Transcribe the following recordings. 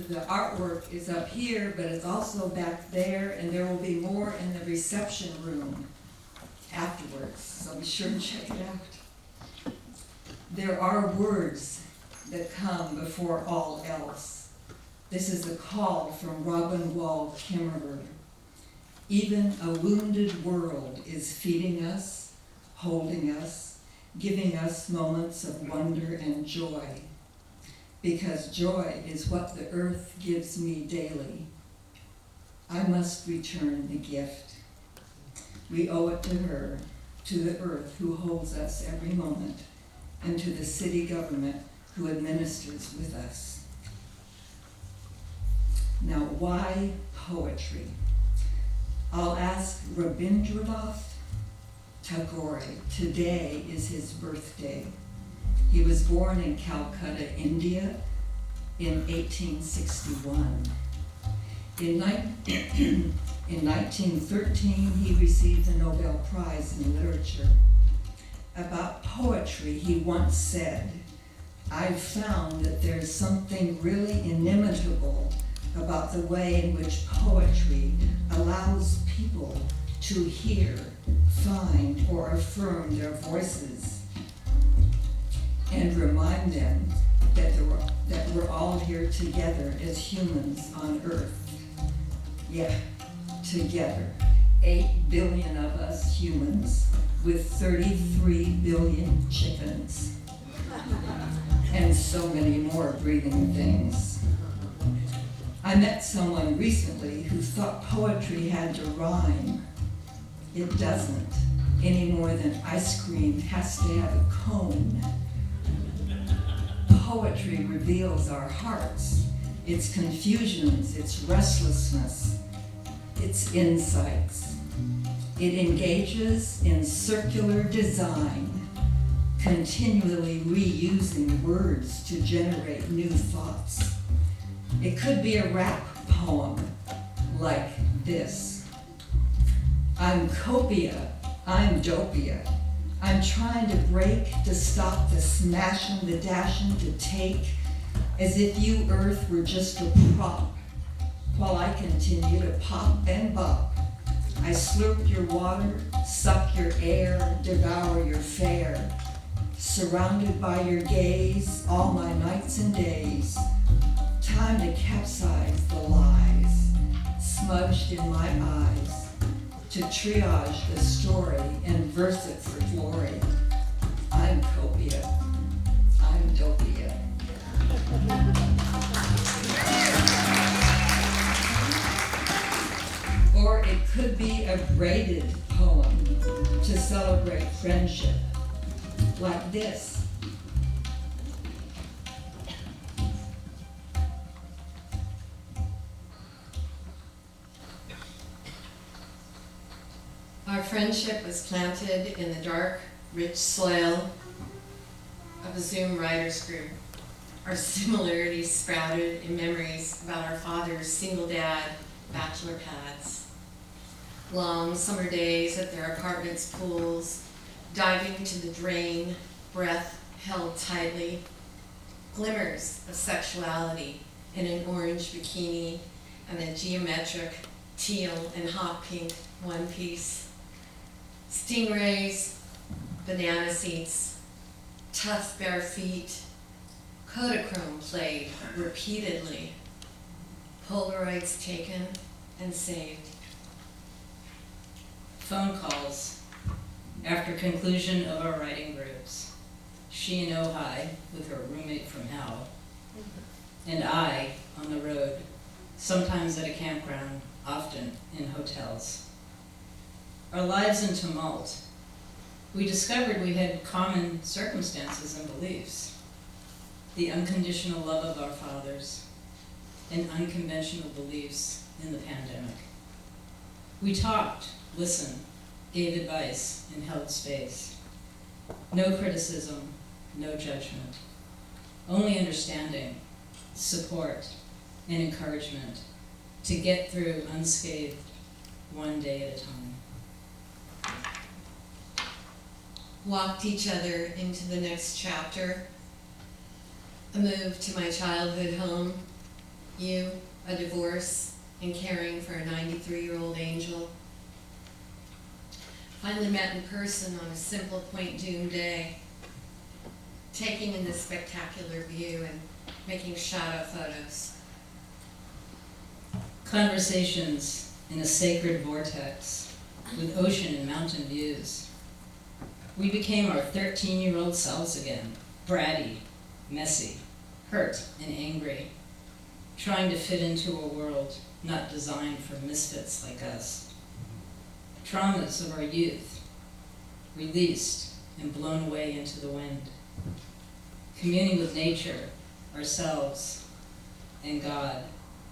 the artwork is up here, but it's also back there, and there will be more in the reception room afterwards, so be sure to check it out. There are words that come before all else. This is a call from Robin Wall Kimmerer. Even a wounded world is feeding us, holding us, giving us moments of wonder and joy. Because joy is what the earth gives me daily. I must return the gift. We owe it to her, to the earth who holds us every moment, and to the city government who administers with us. Now, why poetry? I'll ask Rabindranath Tagore. Today is his birthday. He was born in Calcutta, India in 1861. In 1913, he received the Nobel Prize in Literature. About poetry, he once said, "I've found that there's something really inimitable about the way in which poetry allows people to hear, find, or affirm their voices, and remind them that we're all here together as humans on earth." Yeah, together. 8 billion of us humans with 33 billion chickens. And so many more breathing things. I met someone recently who thought poetry had to rhyme. It doesn't, any more than ice cream has to have a cone. Poetry reveals our hearts, its confusions, its restlessness, its insights. It engages in circular design, continually reusing words to generate new thoughts. It could be a rap poem like this. I'm copia, I'm dopia. I'm trying to break, to stop the smashing, the dashing, to take, as if you, earth, were just a prop, while I continue to pop and bop. I slurp your water, suck your air, devour your fare. Surrounded by your gaze, all my nights and days. Time to capsize the lies, smudged in my eyes. To triage the story and verse it for glory. I'm copia, I'm dopia. Or it could be a braided poem to celebrate friendship, like this. Our friendship was planted in the dark, rich soil of a Zoom writers group. Our similarities sprouted in memories about our father's single dad bachelor pads. Long summer days at their apartment's pools, diving into the drain, breath held tightly. Glimmers of sexuality in an orange bikini and a geometric teal and hot pink one piece. Stingrays, banana seats, tough bare feet, Kodachrome played repeatedly, Polaroids taken and saved. Phone calls after conclusion of our writing groups. She in Ojai with her roommate from hell, and I on the road, sometimes at a campground, often in hotels. Our lives in tumult. We discovered we had common circumstances and beliefs. The unconditional love of our fathers and unconventional beliefs in the pandemic. We talked, listened, gave advice, and held space. No criticism, no judgment. Only understanding, support, and encouragement to get through unscathed, one day at a time. Walked each other into the next chapter. A move to my childhood home, you, a divorce, and caring for a 93-year-old angel. Finally met in person on a simple Point Dume day, taking in this spectacular view and making shadow photos. Conversations in a sacred vortex with ocean and mountain views. We became our 13-year-old selves again, bratty, messy, hurt and angry, trying to fit into a world not designed for misfits like us. Traumas of our youth, released and blown away into the wind. Communing with nature, ourselves, and God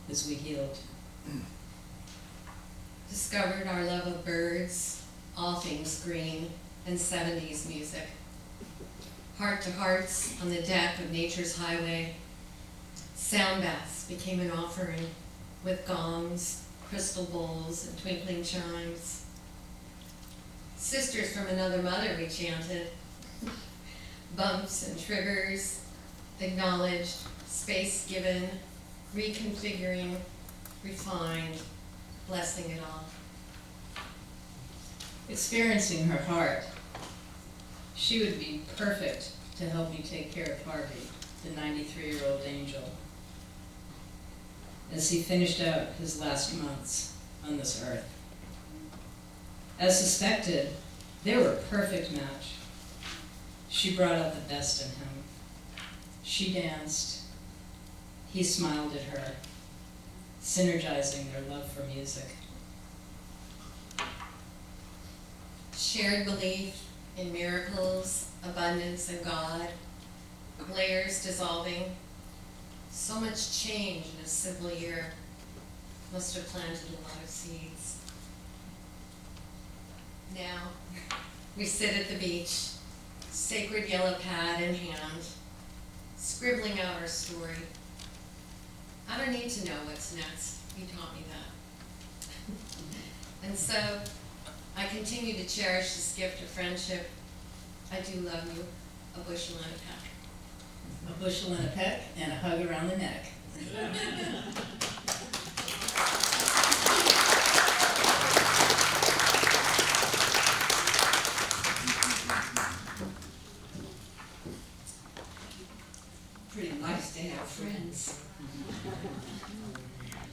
as we healed. Discovered our love of birds, all things green, and 70s music. Heart to hearts on the deck of nature's highway. Sound baths became an offering with gongs, crystal bowls, and twinkling chimes. Sisters from another mother, we chanted. Bumps and triggers, acknowledged, space given, reconfiguring, refined, blessing it all. Experiencing her heart, she would be perfect to help me take care of Harvey, the 93-year-old angel, as he finished out his last months on this earth. As suspected, they were a perfect match. She brought out the best in him. She danced. He smiled at her, synergizing their love for music. Shared belief in miracles, abundance, and God, layers dissolving. So much change in a simple year. Must have planted a lot of seeds. Now, we sit at the beach, sacred yellow pad in hand, scribbling out our story. I don't need to know what's next. You taught me that. And so, I continue to cherish this gift of friendship. I do love you, a bushel and a peck. A bushel and a peck and a hug around the neck. Pretty nice to have friends.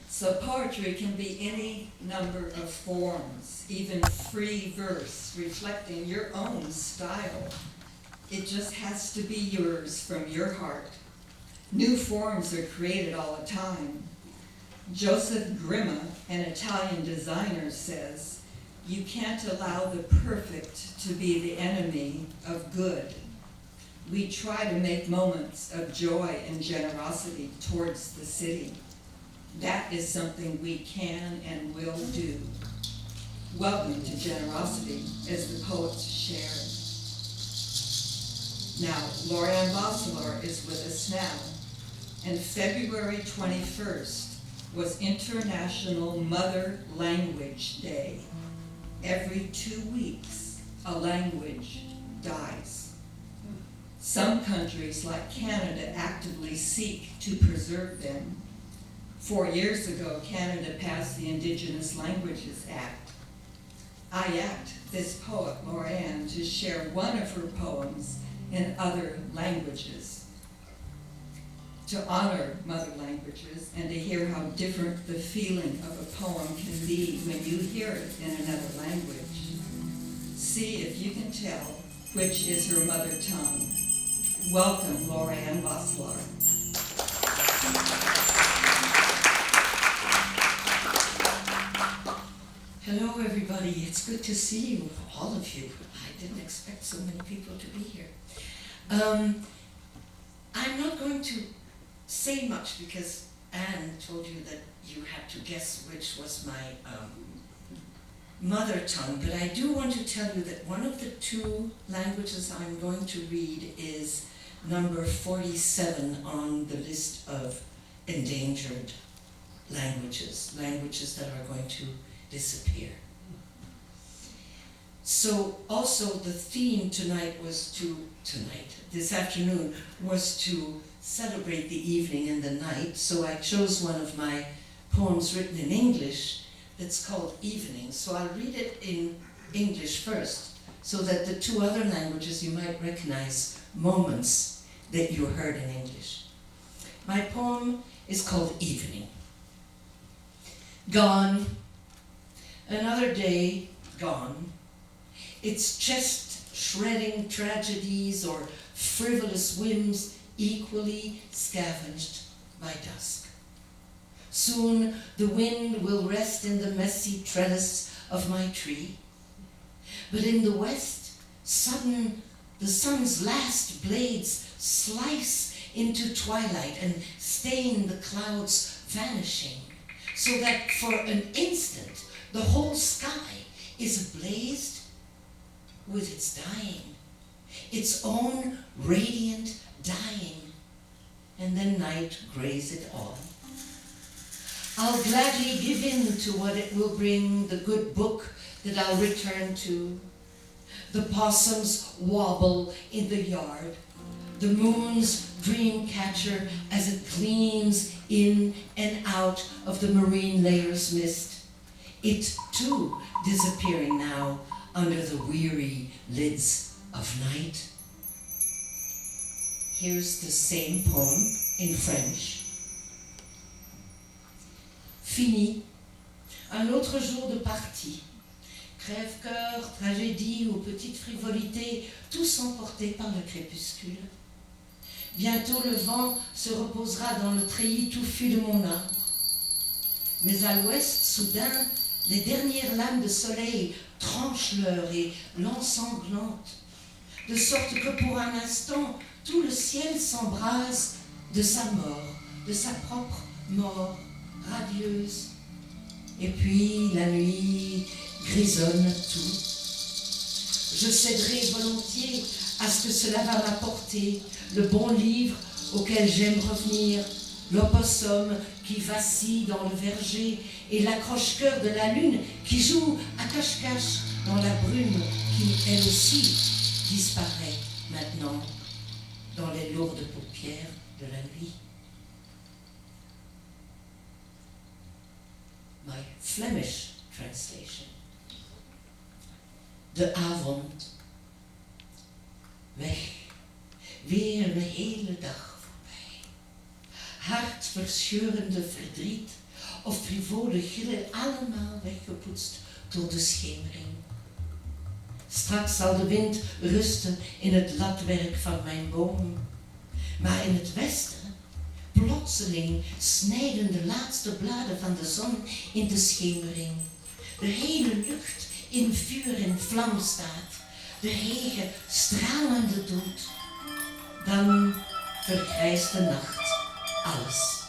So poetry can be any number of forms, even free verse, reflecting your own style. It just has to be yours from your heart. New forms are created all the time. Joseph Grima, an Italian designer, says, "You can't allow the perfect to be the enemy of good." We try to make moments of joy and generosity towards the city. That is something we can and will do. Welcome to generosity, as the poets shared. Now, Lorianne Bosselor is with us now, and February 21st was International Mother Language Day. Every 2 weeks, a language dies. Some countries, like Canada, actively seek to preserve them. 4 years ago, Canada passed the Indigenous Languages Act. I asked this poet, Lorianne, to share one of her poems in other languages, to honor mother languages and to hear how different the feeling of a poem can be when you hear it in another language. See if you can tell which is her mother tongue. Welcome, Lorianne Bosselor. Hello, everybody. It's good to see you, all of you. I didn't expect so many people to be here. I'm not going to say much because Anne told you that you had to guess which was my mother tongue, but I do want to tell you that one of the 2 languages I'm going to read is number 47 on the list of endangered languages, languages that are going to disappear. So also the theme this afternoon was to celebrate the evening and the night, so I chose one of my poems written in English that's called Evening. So I'll read it in English first, so that the two other languages you might recognize moments that you heard in English. My poem is called Evening. Gone, another day gone, its chest shredding tragedies or frivolous whims equally scavenged by dusk. Soon the wind will rest in the messy trellis of my tree, but in the west, sudden the sun's last blades slice into twilight and stain the clouds vanishing, so that for an instant the whole sky is ablaze with its dying, its own radiant dying, and then night grays it all. I'll gladly give in to what it will bring, the good book that I'll return to. The possums wobble in the yard, the moon's dream catcher as it gleams in and out of the marine layer's mist. It too disappearing now under the weary lids of night. Here's the same poem in French. Fini, un autre jour de partie. Crève-cœur, tragédie ou petite frivolité, tous emportés par le crépuscule. Bientôt le vent se reposera dans le treillis touffu de mon arbre. Mais à l'ouest, soudain, les dernières lames de soleil tranchent l'heure et l'ensanglantent, de sorte que pour un instant, tout le ciel s'embrase de sa mort, de sa propre mort radieuse. Et puis la nuit grisonne tout. Je céderai volontiers à ce que cela va m'apporter, le bon livre auquel j'aime revenir, l'opossum qui vacille dans le verger et l'accroche-cœur de la lune qui joue à cache-cache dans la brume qui, elle aussi, disparaît maintenant dans les lourdes paupières de la nuit. My Flemish translation. De avond. Weg. Weer een hele dag voorbij. Hartverscheurende verdriet of frivole gillen allemaal weggepoetst door de schemering. Straks zal de wind rusten in het latwerk van mijn boom. Maar in het westen, plotseling snijden de laatste bladen van de zon in de schemering. De hele lucht in vuur en vlam staat. De hege stralende dood. Dan vergrijst de nacht alles.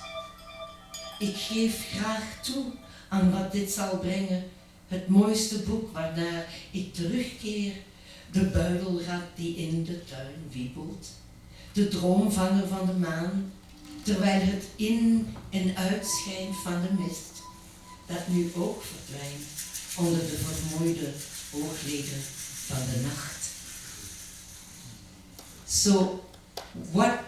Ik geef graag toe aan wat dit zal brengen. Het mooiste boek waarnaar ik terugkeer. De buidelrat die in de tuin wiebelt. De droomvanger van de maan. Terwijl het in- en uitschijn van de mist. Dat nu ook verdwijnt onder de vermoeide oogleden van de nacht. So, what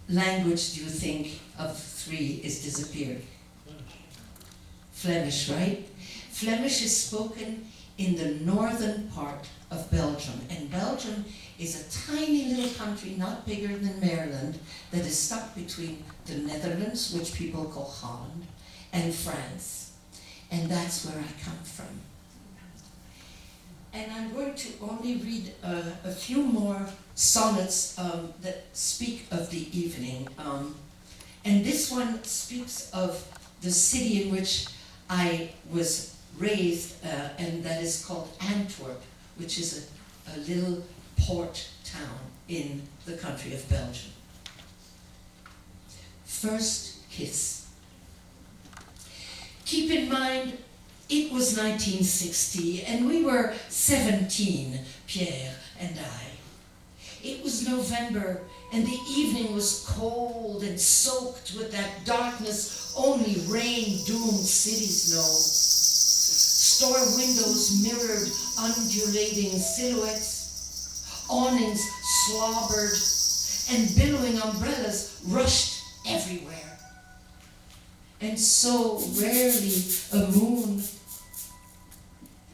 language do you think of three is disappeared? Flemish, right? Flemish is spoken in the northern part of Belgium, and Belgium is a tiny little country, not bigger than Maryland, that is stuck between the Netherlands, which people call Holland, and France. And that's where I come from. And I'm going to only read a few more sonnets that speak of the evening. And this one speaks of the city in which I was raised, and that is called Antwerp, which is a little port town in the country of Belgium. First kiss. Keep in mind, it was 1960, and we were 17, Pierre and I. It was November, and the evening was cold and soaked with that darkness only rain-doomed cities know. Store windows mirrored undulating silhouettes, awnings slobbered, and billowing umbrellas rushed everywhere. And so rarely a moon.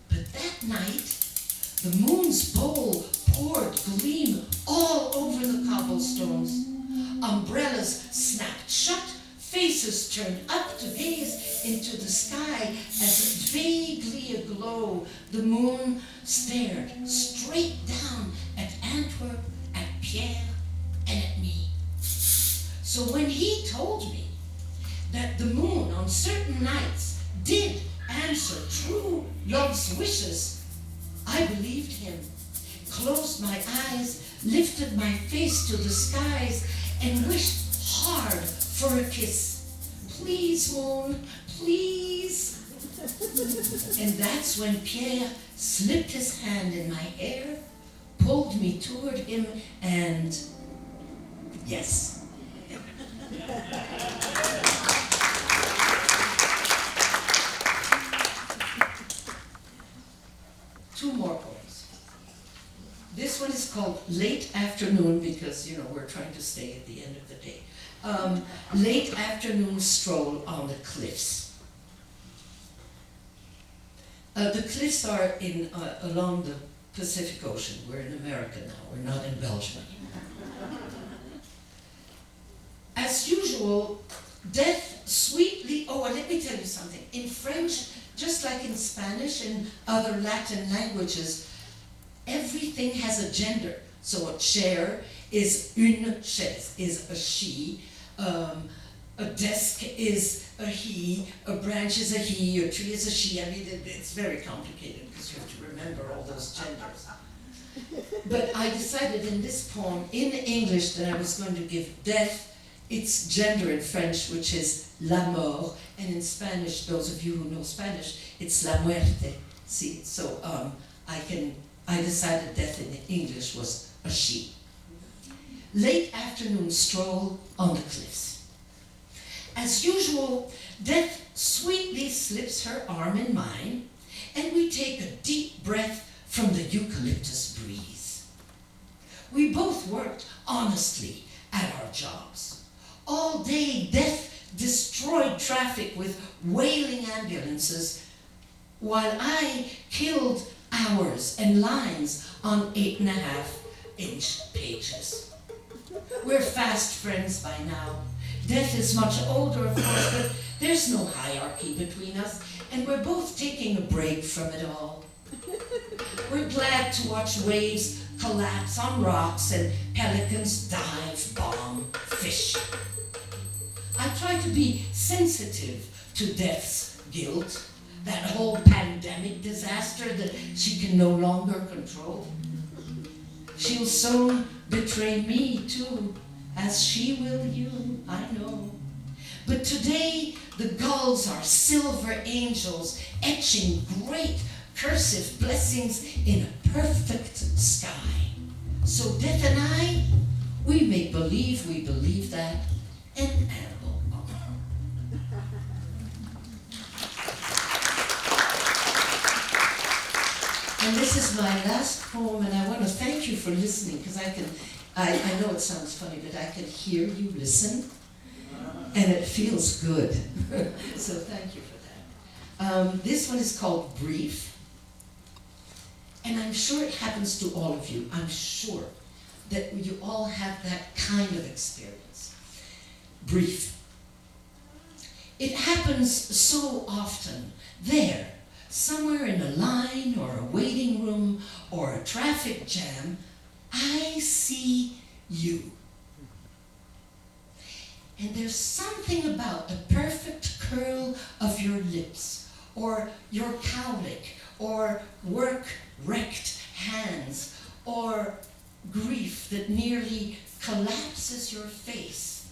But that night, the moon's bowl poured gleam all over the cobblestones. Umbrellas snapped shut, faces turned up to gaze into the sky as vaguely aglow the moon stared straight down at Antwerp, at Pierre, and at me. So when he told me that the moon on certain nights did answer true love's wishes, I believed him, closed my eyes, lifted my face to the skies, and wished hard for a kiss. Please, moon, please. And that's when Pierre slipped his hand in my hair, pulled me toward him, and yes. Two more poems. This one is called Late Afternoon because, we're trying to stay at the end of the day. Late afternoon stroll on the cliffs. The cliffs are along the Pacific Ocean. We're in America now, we're not in Belgium. As usual, death sweetly, and let me tell you something. In French, just like in Spanish and other Latin languages, everything has a gender. So a chair is une chaise, is a she. A desk is a he. A branch is a he. A tree is a she. I mean, it's very complicated because you have to remember all those genders. But I decided in this poem, in English, that I was going to give death its gender in French, which is la mort, and in Spanish, those of you who know Spanish, it's la muerte. See, so I decided death in English was a she. Late afternoon stroll on the cliffs. As usual, death sweetly slips her arm in mine, and we take a deep breath from the eucalyptus breeze. We both worked honestly at our jobs. All day, death destroyed traffic with wailing ambulances, while I killed hours and lines on 8.5-inch pages. We're fast friends by now. Death is much older, of course, but there's no hierarchy between us, and we're both taking a break from it all. We're glad to watch waves collapse on rocks and pelicans dive, bomb, fish. I try to be sensitive to death's guilt, that whole pandemic disaster that she can no longer control. She'll soon betray me too, as she will you, I know. But today the gulls are silver angels, etching great cursive blessings in a perfect sky. So death and I, we make believe we believe that, and animal. And this is my last poem, and I want to thank you for listening, because I know it sounds funny, but I can hear you listen, and it feels good. So thank you for that. This one is called Brief, and I'm sure it happens to all of you. I'm sure that you all have that kind of experience. Brief. It happens so often there, somewhere in a line or a waiting room or a traffic jam, I see you. And there's something about the perfect curl of your lips, or your cowlick, or work-wrecked hands, or grief that nearly collapses your face,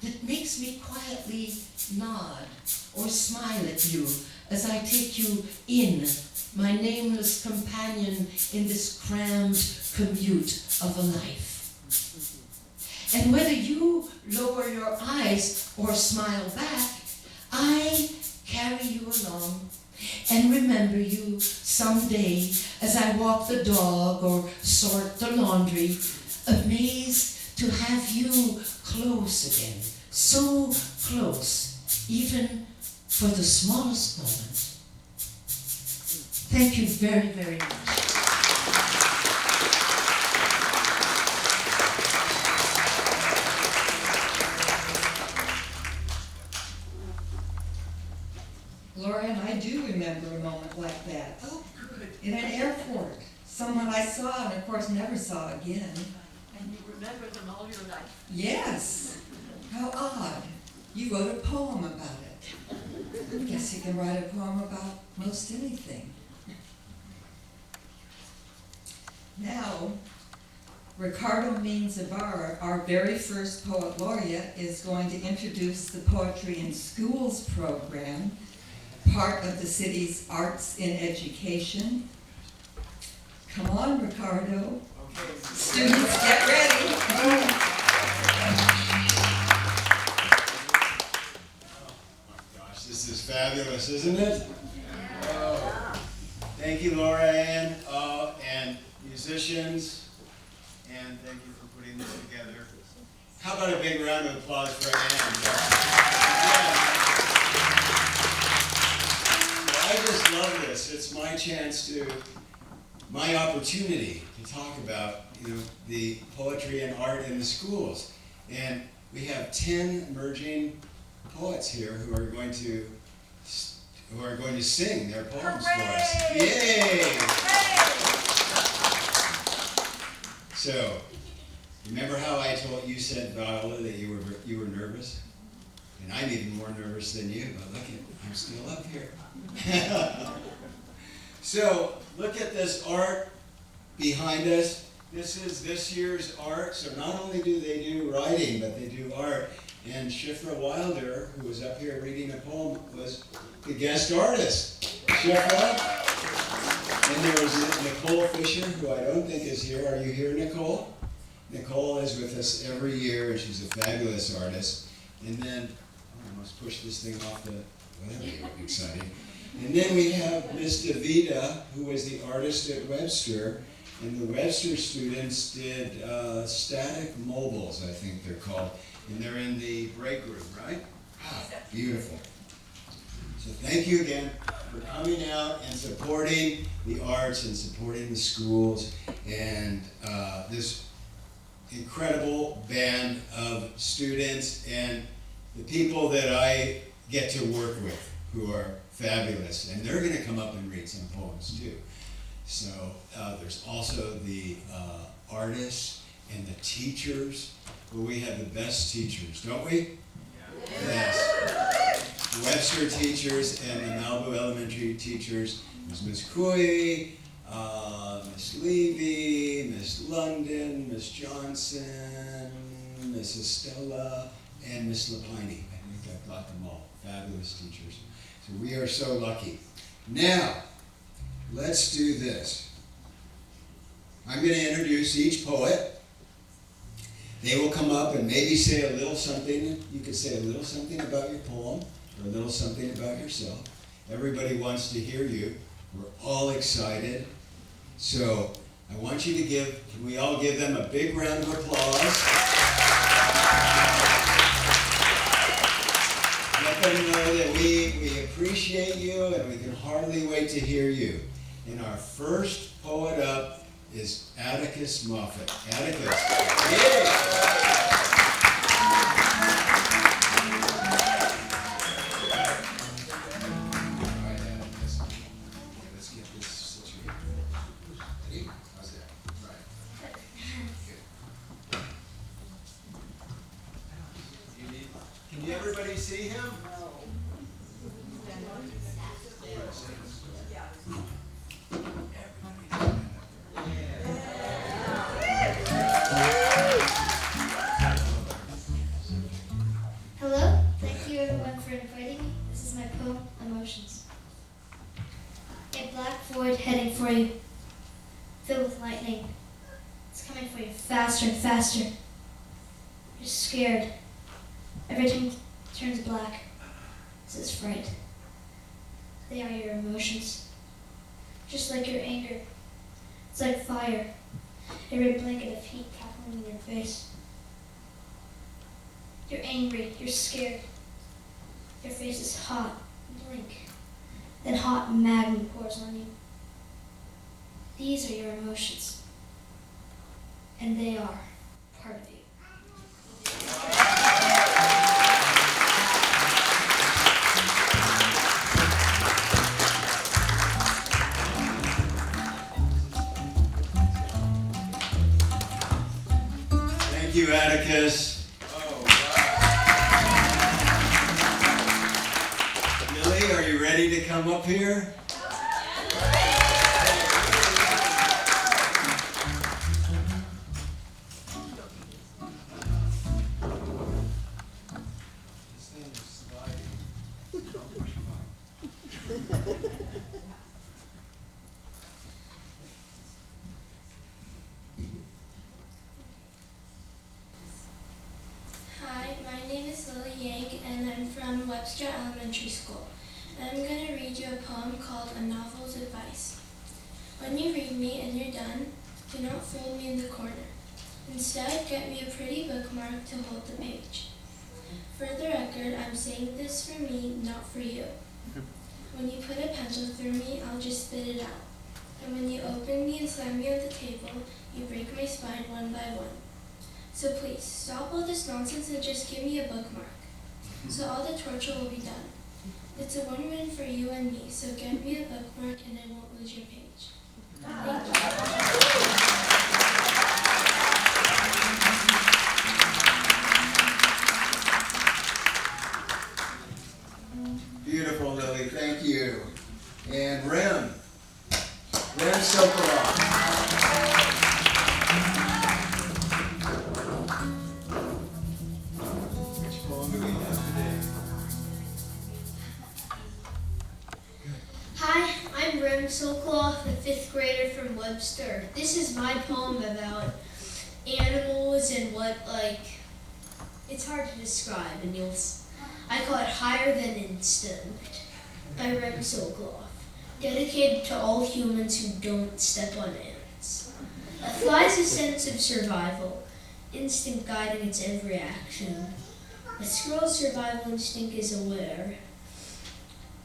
that makes me quietly nod or smile at you as I take you in, my nameless companion in this crammed commute of a life. And whether you lower your eyes or smile back, I carry you along and remember you someday as I walk the dog or sort the laundry, amazed to have you close again, so close, even for the smallest moment. Thank you very, very much. Laura and I do remember a moment like that. Oh, good. In an airport, someone I saw and of course never saw again. And you remember them all your life. Yes, how odd. You wrote a poem about it. I guess you can write a poem about most anything. Now, Ricardo Means Ibarra, our very first poet laureate, is going to introduce the Poetry in Schools program, part of the city's Arts in Education. Come on, Ricardo. Okay. Students, get ready. Oh my gosh, this is fabulous, isn't it? Oh, thank you, Laura Ann, and musicians, and thank you for putting this together. How about a big round of applause for Ann? Yeah. I just love this. It's my chance my opportunity to talk about, the poetry and art in the schools. And we have 10 emerging poets here who are going to sing their poems for us. Yay! So, remember how you said, Viola, that you were nervous? And I'm even more nervous than you, but look, I'm still up here. So, look at this art behind us. This is this year's art. So not only do they do writing, but they do art. And Shifra Wilder, who was up here reading a poem, was the guest artist. Shifra. And there was Nicole Fisher, who I don't think is here. Are you here, Nicole? Nicole is with us every year, and she's a fabulous artist. And then, I must push this thing off the, whatever, exciting. And then we have Miss Davida, who was the artist at Webster. And the Webster students did static mobiles, I think they're called. And they're in the break room, right? Ah, beautiful. So thank you again for coming out and supporting the arts and supporting the schools and this incredible band of students and the people that I get to work with who are fabulous. And they're going to come up and read some poems too. So there's also the artists and the teachers. Well, we have the best teachers, don't we? Yes. Webster teachers and the Malibu Elementary teachers. There's Miss Cooey, Miss Levy, Miss London, Miss Johnson, Miss Estella, and Miss Lapine. I think I've got them all. Fabulous teachers. So we are so lucky. Now, let's do this. I'm going to introduce each poet. They will come up and maybe say a little something. You could say a little something about your poem or a little something about yourself. Everybody wants to hear you. We're all excited. So I want you to can we all give them a big round of applause? Let them know that we appreciate you and we can hardly wait to hear you. And our first poet up is Atticus Moffat. Atticus. Yay! Can everybody see him? Hello, thank you everyone for inviting me. This is my poem, Emotions. A black void heading for you, filled with lightning. It's coming for you faster and faster. You're scared. Everything turns black. This is fright. They are your emotions. Just like your anger. It's like fire. A red blanket of heat crackling in your face. You're angry, you're scared. Your face is hot, blink. Then hot magma pours on you. These are your emotions. And they are part of you. Thank you, Atticus. Oh, wow. Lily, are you ready to come up here? Hi, my name is Lily Yang, and I'm from Webster Elementary School. And I'm going to read you a poem called A Novel's Advice. When you read me and you're done, do not fold me in the corner. Instead, get me a pretty bookmark to hold the page. For the record, I'm saying this for me, not for you. When you put a pencil through me, I'll just spit it out. And when you open me and slam me on the table, you break my spine one by one. So please, stop all this nonsense and just give me a bookmark. So all the torture will be done. It's a win-win for you and me, so get me a bookmark and I won't lose your page. Thank you. Beautiful, Lily. Thank you. And Rem Sokolov. Which poem do we have today? Hi, I'm Rem Sokoloff, a 5th grader from Webster. This is my poem about animals and it's hard to describe, and I call it Higher Than Instinct by Rem Sokoloff, dedicated to all humans who don't step on ants. A fly's a sense of survival, instinct guiding its every action. A squirrel's survival instinct is aware,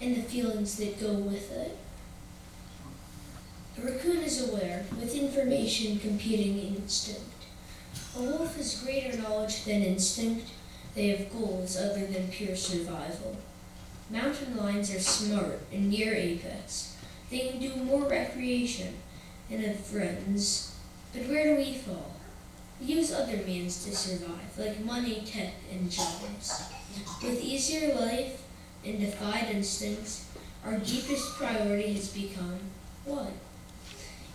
and the feelings that go with it. A raccoon is aware, with information competing instinct. A wolf has greater knowledge than instinct. They have goals other than pure survival. Mountain lions are smart and near apex. They can do more recreation and have friends. But where do we fall? We use other means to survive, like money, tech, and jobs. With easier life and defied instincts, our deepest priority has become what?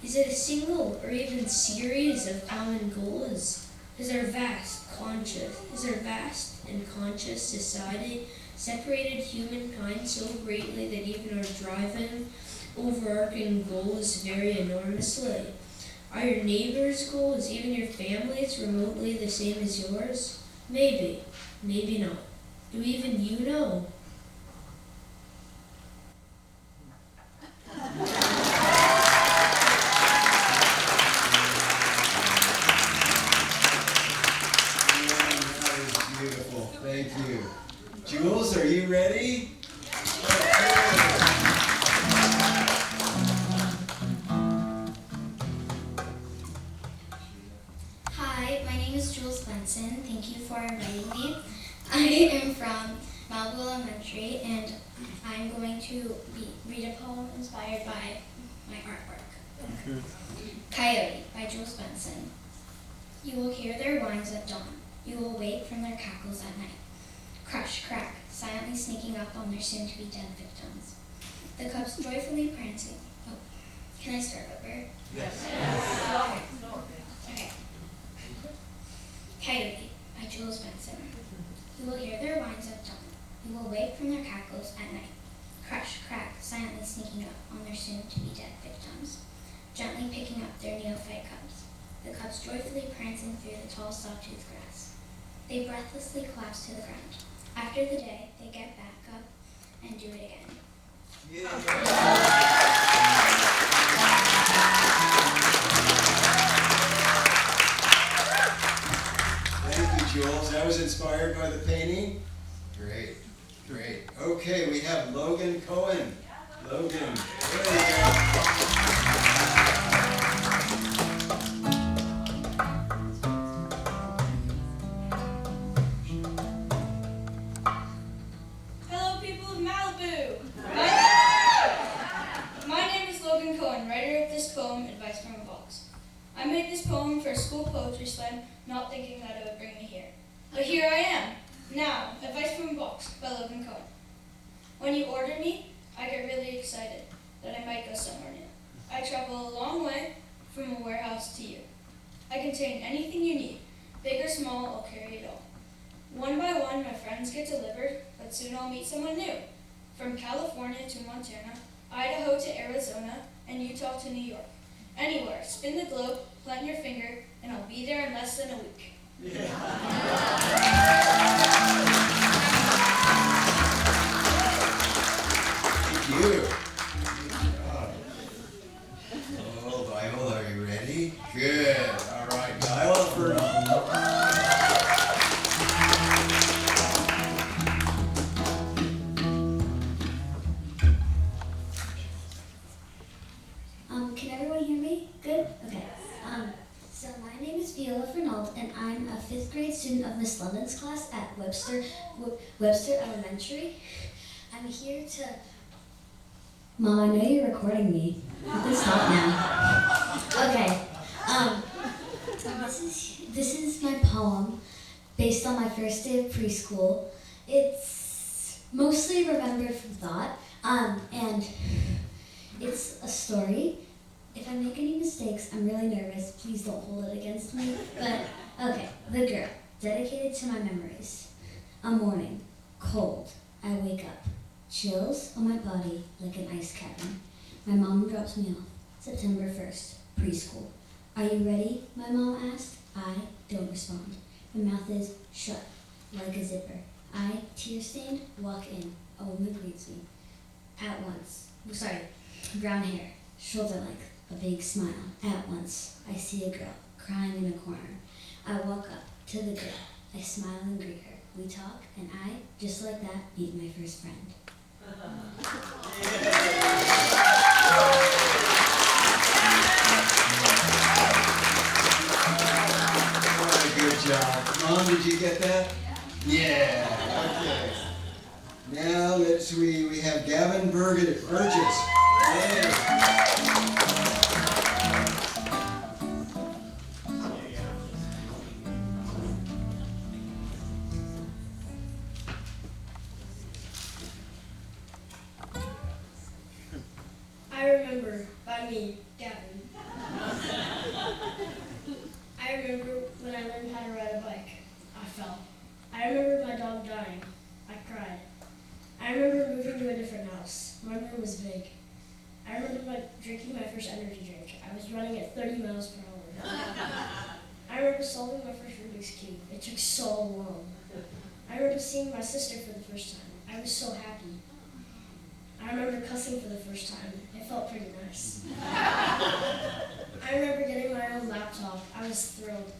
Is it a single or even series of common goals? Is our vast and conscious society separated humankind so greatly that even our driving, overarching goals vary enormously? Are your neighbor's goals, even your family's, remotely the same as yours? Maybe, maybe not. Do even you know? Thank you. Jules, are you ready? Hi, my name is Jules Benson. Thank you for inviting me. I am from Malibu Elementary, and I'm going to read a poem inspired by my artwork. Coyote by Jules Benson. You will hear their whines at dawn. You will wake from their cackles at night. Crush, crack, silently sneaking up on their soon-to-be dead victims. The cubs joyfully prancing. Oh, can I start over? Yes. Okay. Coyote by Jules Benson. You will hear their whines at dawn. You will wake from their cackles at night. Crush, crack, silently sneaking up on their soon-to-be dead victims. Gently picking up their neophyte cubs. The cubs joyfully prancing through the tall sawtooth grass. They breathlessly collapse to the ground. After the day, they get back up and do it again. Thank you, Jules. That was inspiring. inspired by the painting? Great, great. Okay, we have Logan Cohen. Logan, there we go. Hello, people of Malibu! My name is Logan Cohen, writer of this poem, Advice from a Box. I made this poem for a school poetry slam, not thinking that it would bring me here. But here I am. Now, Advice from a Box by Logan Cohen. When you order me, I get really excited that I might go somewhere new. I travel a long way from a warehouse to you. I contain anything you need, big or small, I'll carry it all. One by one, my friends get delivered, but soon I'll meet someone new. From California to Montana, Idaho to Arizona, and Utah to New York. Anywhere, spin the globe, plant your finger, and I'll be there in less than a week. Thank you. Oh, Viola, are you ready? Good. All right, Viola Fernand. Can everyone hear me? Good? Okay. So my name is Viola Fernald, and I'm a 5th grade student of Miss London's class at Webster Elementary. I'm here to... Mom, I know you're recording me. You can stop now. Okay. This is my poem based on my first day of preschool. It's mostly remembered from thought, and it's a story. If I make any mistakes, I'm really nervous. Please don't hold it against me. But, okay, The Girl, dedicated to my memories. A morning, cold, I wake up. Chills on my body like an ice cavern. My mom drops me off. September 1st, preschool. Are you ready? My mom asked. I don't respond. My mouth is shut, like a zipper. I, tear-stained, walk in. A woman greets me. At once. Brown hair, shoulder-length. A big smile. At once, I see a girl crying in a corner. I walk up to the girl. I smile and greet her. We talk, and I, just like that, meet my first friend. What a good job. Mom, did you get that? Yeah. Okay. Now we have Gavin Burgess. Yeah. I remember, by me, Gavin. I remember when I learned how to ride a bike. I fell. I remember my dog dying. I cried. I remember moving to a different house. My room was big. I remember drinking my first energy drink. I was running at 30 miles per hour. I remember solving my first Rubik's Cube. It took so long. I remember seeing my sister for the first time. I was so happy. I remember cussing for the first time. It felt pretty nice. I remember getting my own laptop. I was thrilled.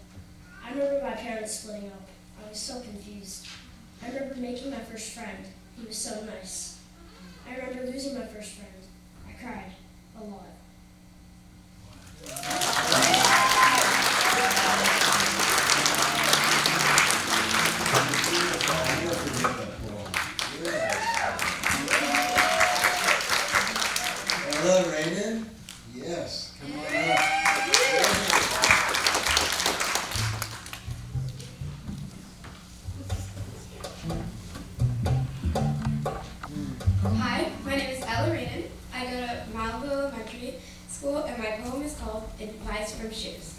I remember my parents splitting up. I was so confused. I remember making my first friend. He was so nice. I remember losing my first friend. I cried a lot. Hello, Raymond. Yes, come on up. Hi, my name is Ella Raiden. I go to Malibu Elementary School, and my poem is called Advice from Shoes.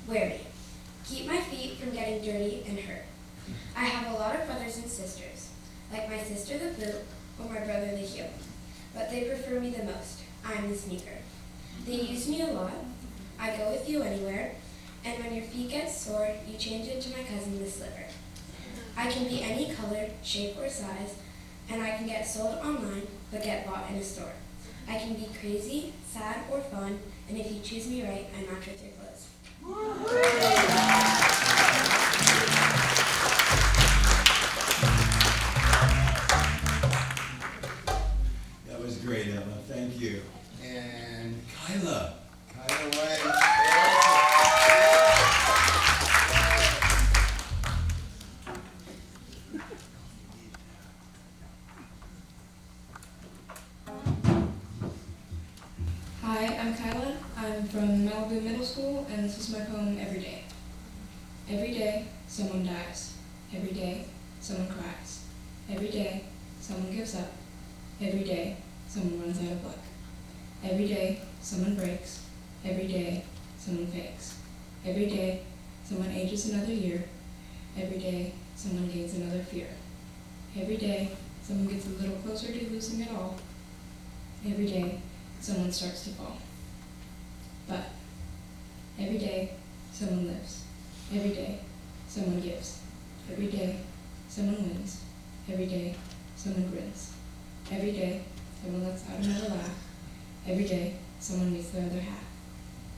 Wear me. Keep my feet from getting dirty and hurt. I have a lot of brothers and sisters, like my sister the boot or my brother the heel, but they prefer me the most. I'm the sneaker. They use me a lot. I go with you anywhere, and when your feet get sore, you change into my cousin the slipper. I can be any color, shape, or size, and I can get sold online, but get bought in a store. I can be crazy, sad, or fun, and if you choose me right, I match with your clothes. great, Emma. Thank you. And Kyla. Kyla White. Hi, I'm Kyla. I'm from Malibu Middle School, and this is my poem, Every Day. Every day, someone dies. Every day, someone cries. Every day, someone gives up. Every day, someone runs out of luck. Every day, someone breaks. Every day, someone fakes. Every day, someone ages another year. Every day, someone gains another fear. Every day, someone gets a little closer to losing it all. Every day, someone starts to fall. But every day, someone lives. Every day, someone gives. Every day, someone wins. Every day, someone grins. Every day, someone lets out another laugh. Every day, someone meets their other half.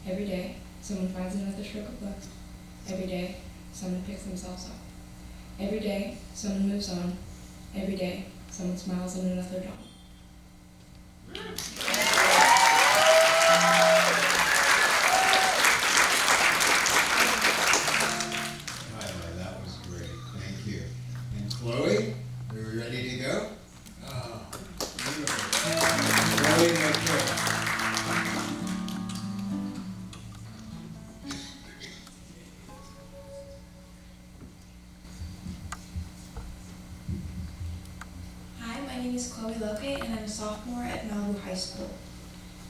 Every day, someone finds another stroke of luck. Every day, someone picks themselves up. Every day, someone moves on. Every day, someone smiles in another dawn. Kyla, that was great. Thank you. And Chloe, are we ready to go? Oh, beautiful. Chloe, okay. Hi, my name is Chloe Logan, and I'm a sophomore at Malibu High School.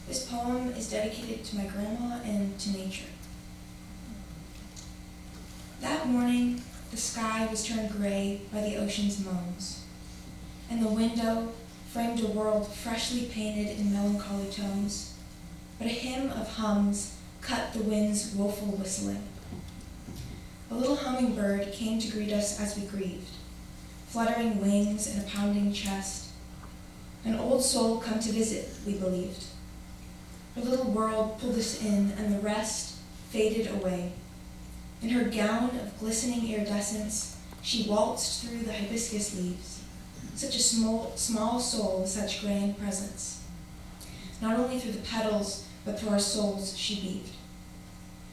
This poem is dedicated to my grandma and to nature. That morning, the sky was turned gray by the ocean's moans, and the window framed a world freshly painted in melancholy tones, but a hymn of hums cut the wind's woeful whistling. A little hummingbird came to greet us as we grieved, fluttering wings and a pounding chest. An old soul come to visit, we believed. Her little world pulled us in, and the rest faded away. In her gown of glistening iridescence, she waltzed through the hibiscus leaves. Such a small soul with such grand presence. Not only through the petals, but through our souls she beamed.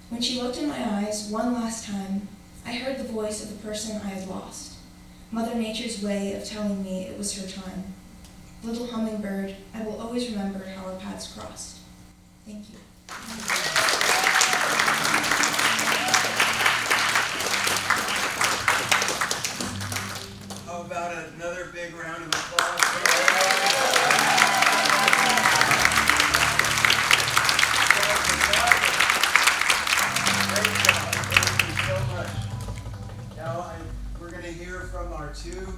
When she looked in my eyes one last time, I heard the voice of the person I had lost. Mother Nature's way of telling me it was her time. Little hummingbird, I will always remember how our paths crossed. Thank you. How about another big round of applause for Great job. Thank you so much. Now we're going to hear from our two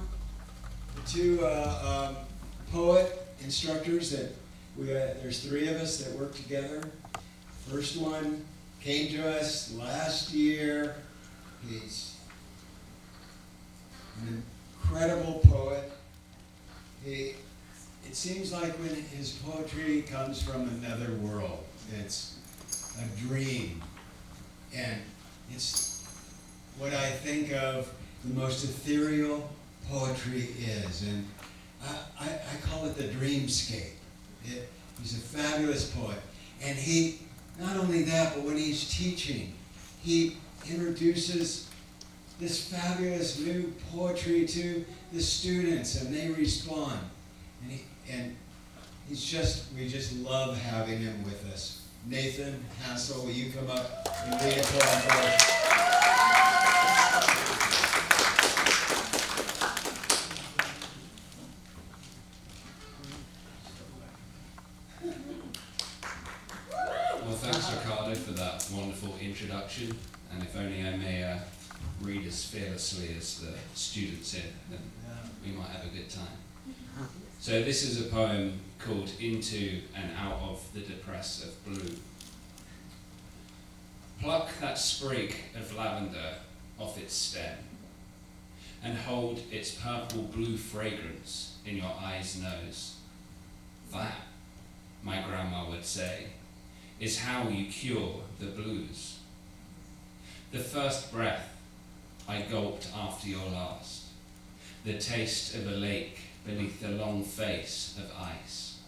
poet instructors that there's three of us that work together. First one came to us last year. He's an incredible poet. It seems like when his poetry comes from another world, it's a dream. And it's what I think of the most ethereal poetry is. And I call it the dreamscape. He's a fabulous poet. And he, not only that, but when he's teaching, he introduces this fabulous new poetry to the students, and they respond. And we just love having him with us. Nathan Hassel, will you come up and read a poem for us? Well, thanks, Ricardo, for that wonderful introduction. And if only I may read as fearlessly as the students in, then we might have a good time. So this is a poem called Into and Out of the Depress of Blue. Pluck that sprig of lavender off its stem, and hold its purple blue fragrance in your eye's nose. That, my grandma would say, is how you cure the blues. The first breath I gulped after your last, the taste of a lake beneath the long face of ice,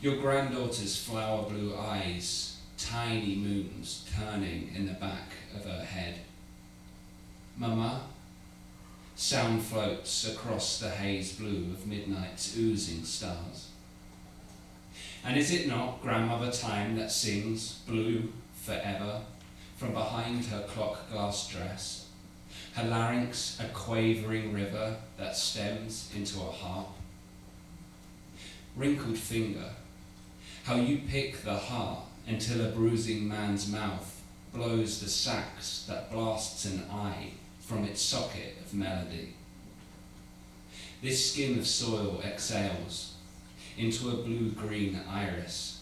Your granddaughter's flower blue eyes, tiny moons turning in the back of her head. Mama, sound floats across the haze blue of midnight's oozing stars. And is it not grandmother time that sings blue forever from behind her clock glass dress, her larynx a quavering river that stems into a harp? Wrinkled finger, how you pick the heart until a bruising man's mouth blows the sax that blasts an eye from its socket of melody. This skin of soil exhales into a blue-green iris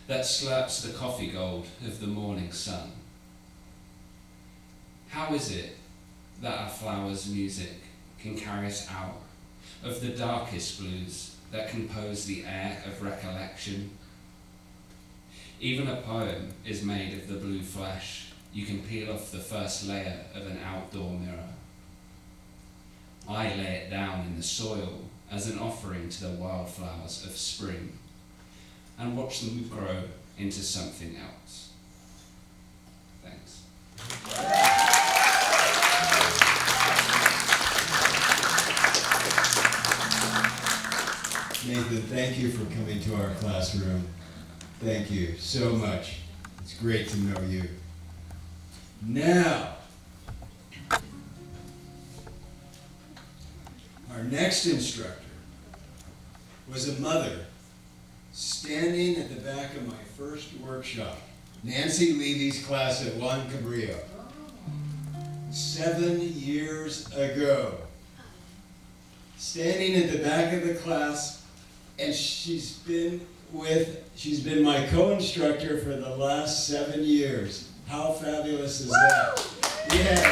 that slurps the coffee gold of the morning sun. How is it that our flowers' music can carry us out of the darkest blues that compose the air of recollection? Even a poem is made of the blue flesh you can peel off the first layer of an outdoor mirror. I lay it down in the soil as an offering to the wildflowers of spring and watch them grow into something else. Thanks. Nathan, thank you for coming to our classroom. Thank you so much. It's great to know you. Now, our next instructor was a mother standing at the back of my first workshop, Nancy Levy's class at Juan Cabrillo, 7 years ago. Standing at the back of the class, and she's been my co-instructor for the last 7 years. How fabulous is that? Yes.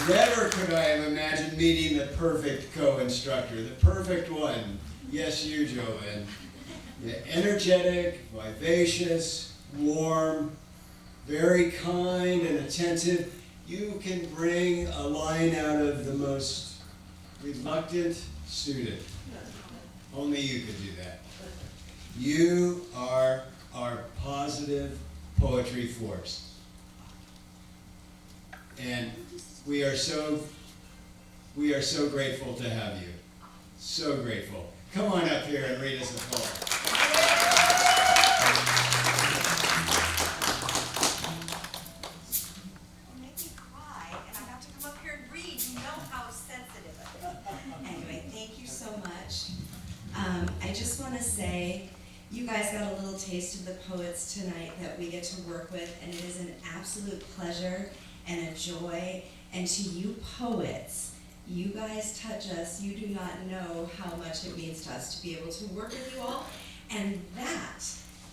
Never could I have imagined meeting the perfect co-instructor, the perfect one. Yes, you, Joanne. Yeah, energetic, vivacious, warm, very kind and attentive. You can bring a line out of the most reluctant student. Only you could do that. You are our positive poetry force. And we are so grateful to have you. So grateful. Come on up here and read us a poem. You make me cry, and I have to come up here and read. You know how sensitive I am. Anyway, thank you so much. I just want to say, you guys got a little taste of the poets tonight that we get to work with, and it is an absolute pleasure and a joy. And to you poets, you guys touch us. You do not know how much it means to us to be able to work with you all. And that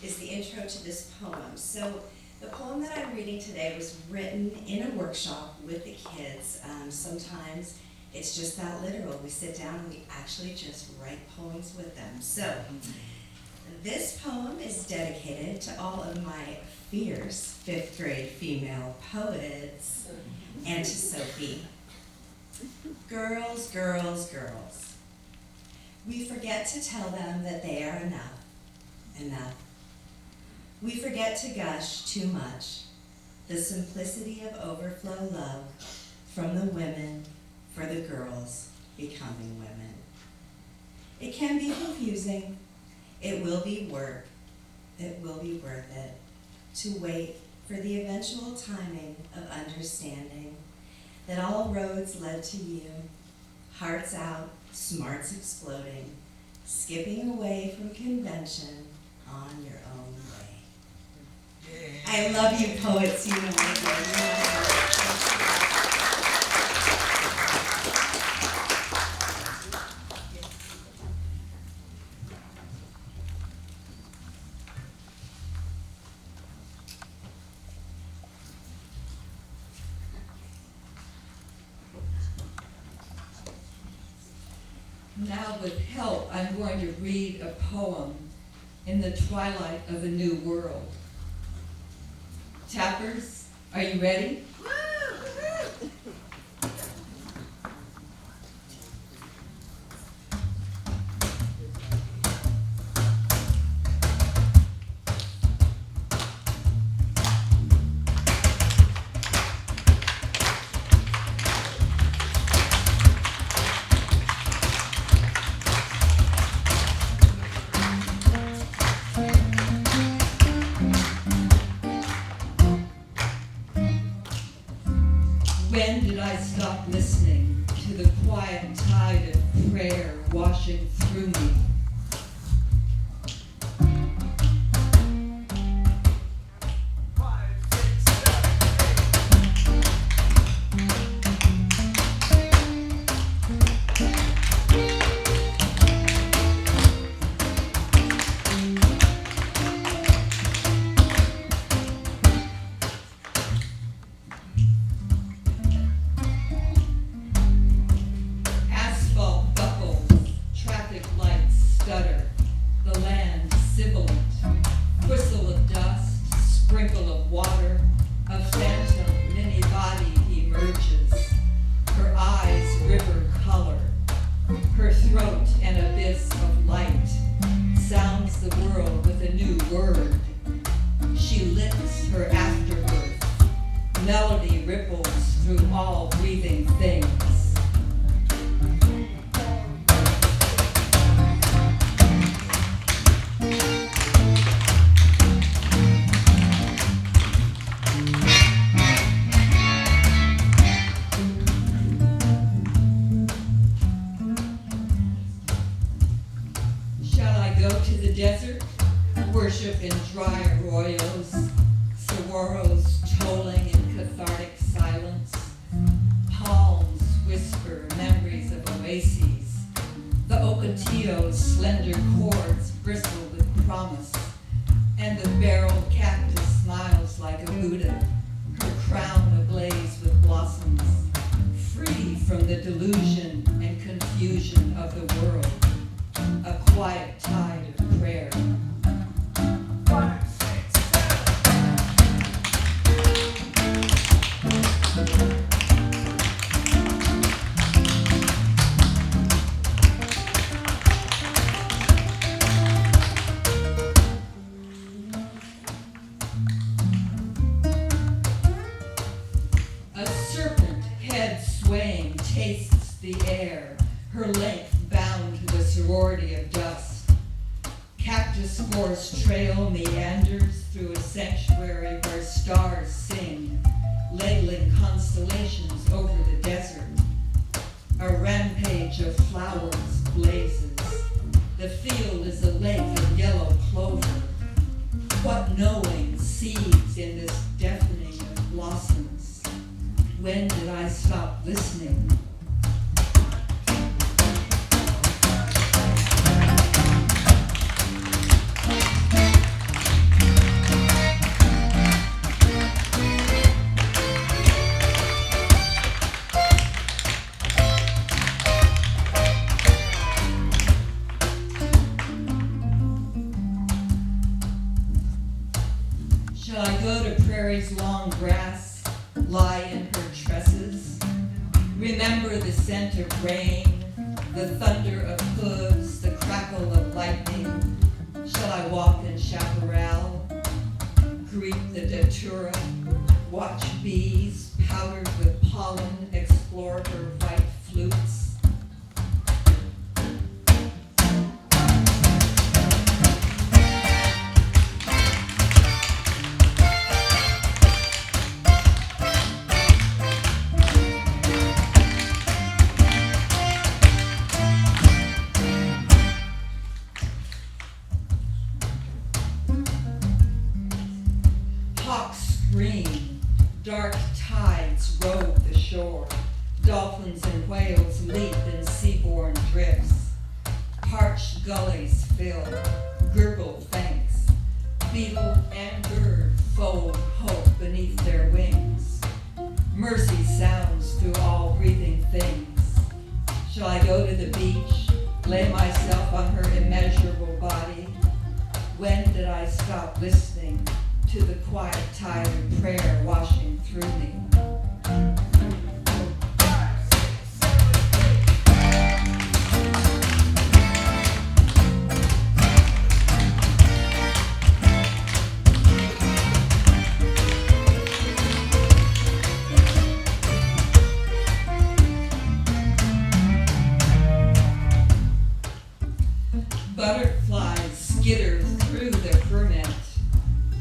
is the intro to this poem. So the poem that I'm reading today was written in a workshop with the kids. Sometimes it's just that literal. We sit down and we actually just write poems with them. So this poem is dedicated to all of my fierce 5th grade female poets and to Sophie. Girls, girls, girls. We forget to tell them that they are enough, enough. We forget to gush too much, the simplicity of overflow love from the women for the girls becoming women. It can be confusing. It will be work. It will be worth it to wait for the eventual timing of understanding that all roads led to you, hearts out, smarts exploding, skipping away from convention on your own way. I love you poets, you know I do. Now with help, I'm going to read a poem in the twilight of a new world. Tappers, are you ready? I stop listening to the quiet tide of prayer washing through me? Asphalt buckles, traffic lights stutter, the land sibilant, whistle of dust, sprinkle of water, a phantom many body emerges, her eyes river color, her throat an abyss of light, sounds the world with a new word. She licks her afterbirth, melody ripples through all breathing things. Shall I go to the desert, worship in dry arroyos, saguaros tolling in cathartic silence, palms whisper memories of oases, the ocotillo's slender cords bristle with promise, and the barreled cactus smiles like a Buddha, her crown ablaze with blossoms, free from the delusion and confusion of the world. A quiet tide of prayer. A serpent, head swaying, tastes the air, her length bound to the sorority of dust. Cactus forest trail meanders through a sanctuary where stars sing, ladling constellations over the desert. A rampage of flowers blazes. The field is a lake of yellow clover. What knowing seeds in this deafening of blossoms? When did I stop listening? Shall I go to prairie's long grass, lie in her tresses, remember the scent of rain, the thunder of hooves, the crackle of lightning? Shall I walk in chaparral, greet the datura, watch bees powdered with pollen explore her white flutes? Hawks scream, dark tides robe the shore, dolphins and whales leap in seaborne drifts, parched gullies fill, gurgle thanks, beetle and bird fold hope beneath their wings, mercy sounds through all breathing things. Shall I go to the beach, lay myself on her immeasurable body? When did I stop listening to the quiet tide of prayer washing through me? Butterflies skitter through the ferment.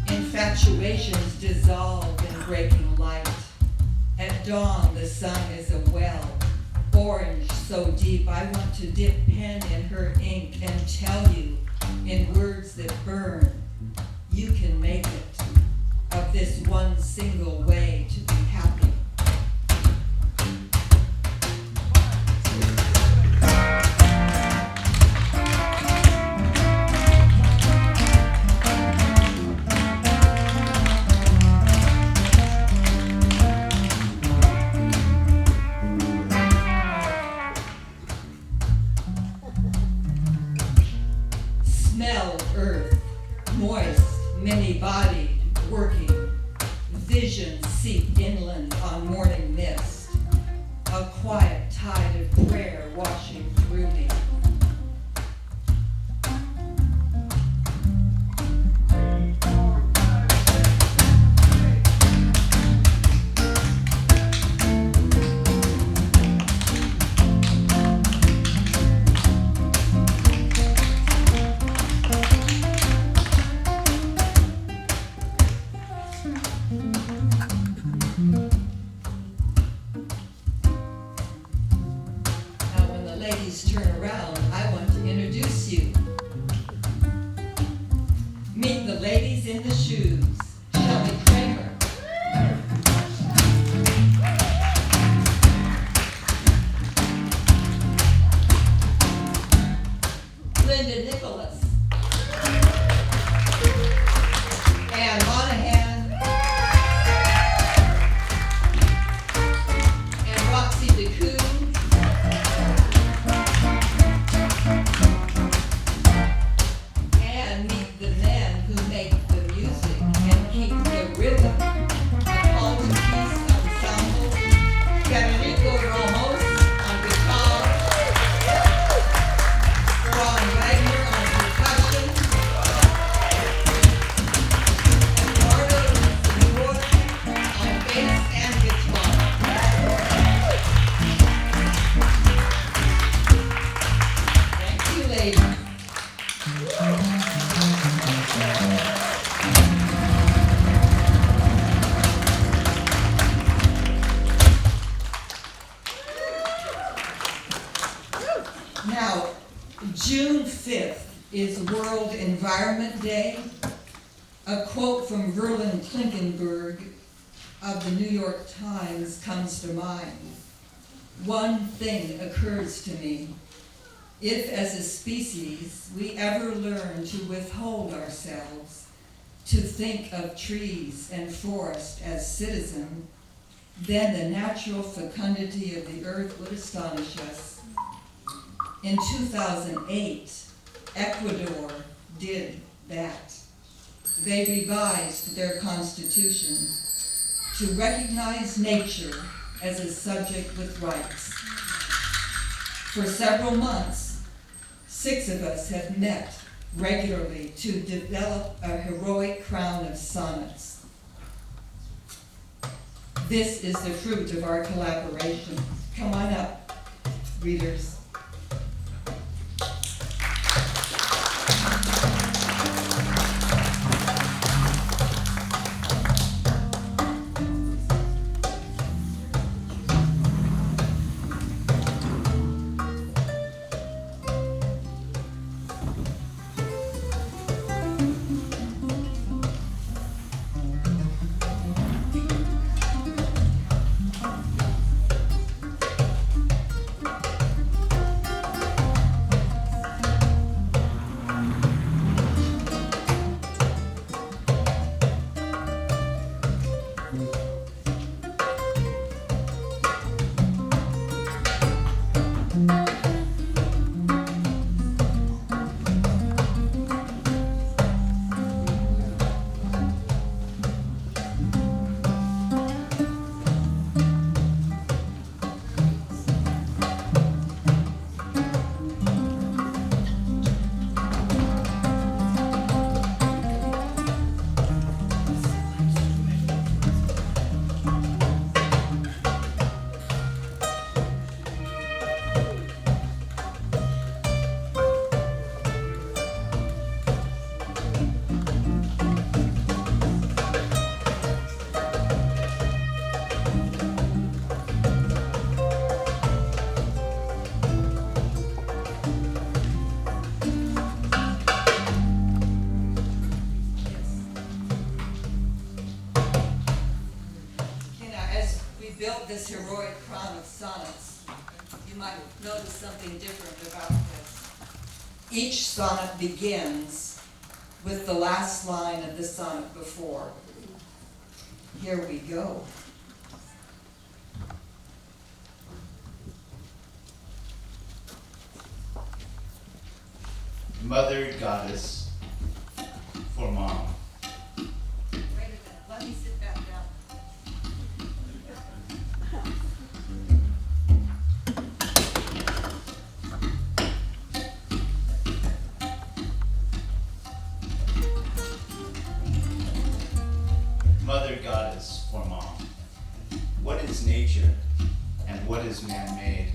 Infatuations dissolve in breaking light. At dawn, the sun is a well, orange so deep, I want to dip pen in her ink and tell you in words that burn, you can make it of this one single way to be happy. Smell earth, moist, many-bodied, working. Vision seep inland on morning mist. A quiet tide of prayer washing through me. Now, when the ladies turn around, I want to introduce you. Meet the ladies in the shoes. Shelley Kramer. Linda Nicholas. Ann Monahan. And Roxy DeCoux. And meet the men who make the music and keep the rhythm. Paul Peace Ensemble, Federico Ramos on guitar, Ron Wagner on percussion, Eduardo Senor on bass and guitar. Thank you, ladies. Now, June 5th is World Environment Day. A quote from Verlin Klinkenberg of the New York Times comes to mind. One thing occurs to me. If as a species we ever learn to withhold ourselves, to think of trees and forest as citizen, then the natural fecundity of the earth would astonish us. In 2008, Ecuador did that. They revised their constitution to recognize nature as a subject with rights. For several months, 6 of us have met regularly to develop a heroic crown of sonnets. This is the fruit of our collaboration. Come on up, readers. of this heroic crown of sonnets, you might notice something different about this. Each sonnet begins with the last line of the sonnet before. Here we go. Mother Goddess for Mom. Wait a minute, let me sit back down. Mother Goddess for Mom. What is nature and what is man-made?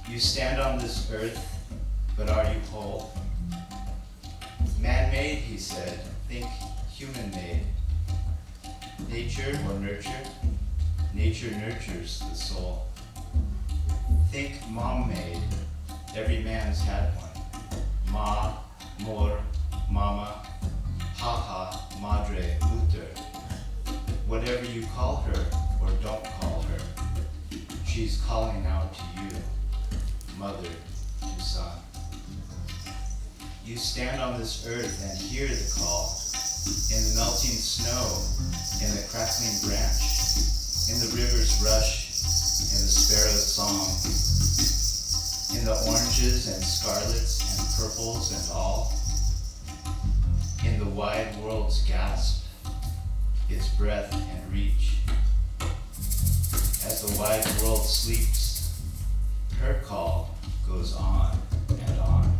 You stand on this earth, but are you whole? Man-made, he said, think human-made. Nature or nurture? Nature nurtures the soul. Think mom-made, every man's had one. Ma, mor, mama, haha, madre, mutter. Whatever you call her or don't call her, she's calling out to you, mother to son. You stand on this earth and hear the call, in the melting snow, in the crackling branch, in the river's rush, in the sparrow's song, in the oranges and scarlets and purples and all, in the wide world's gasp, its breath and reach. As the wide world sleeps, her call goes on and on.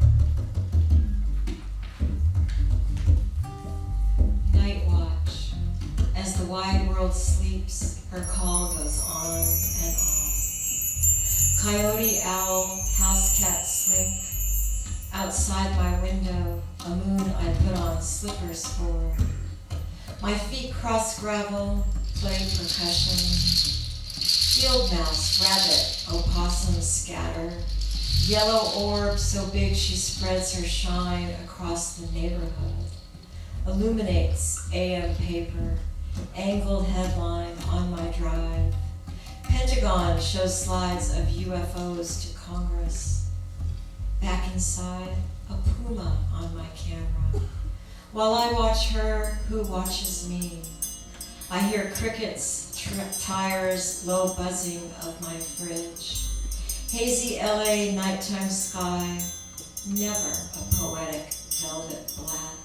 Night watch. As the wide world sleeps, her call goes on and on. Coyote, owl, house cat slink. Outside my window, a moon I put on slippers for. My feet cross gravel, play percussion. Field mouse, rabbit, opossum scatter. Yellow orb so big she spreads her shine across the neighborhood. Illuminates AM paper, angled headline on my drive. Pentagon shows slides of UFOs to Congress. Back inside, a puma on my camera. While I watch her, who watches me? I hear crickets, tires, low buzzing of my fridge. Hazy LA nighttime sky, never a poetic velvet black.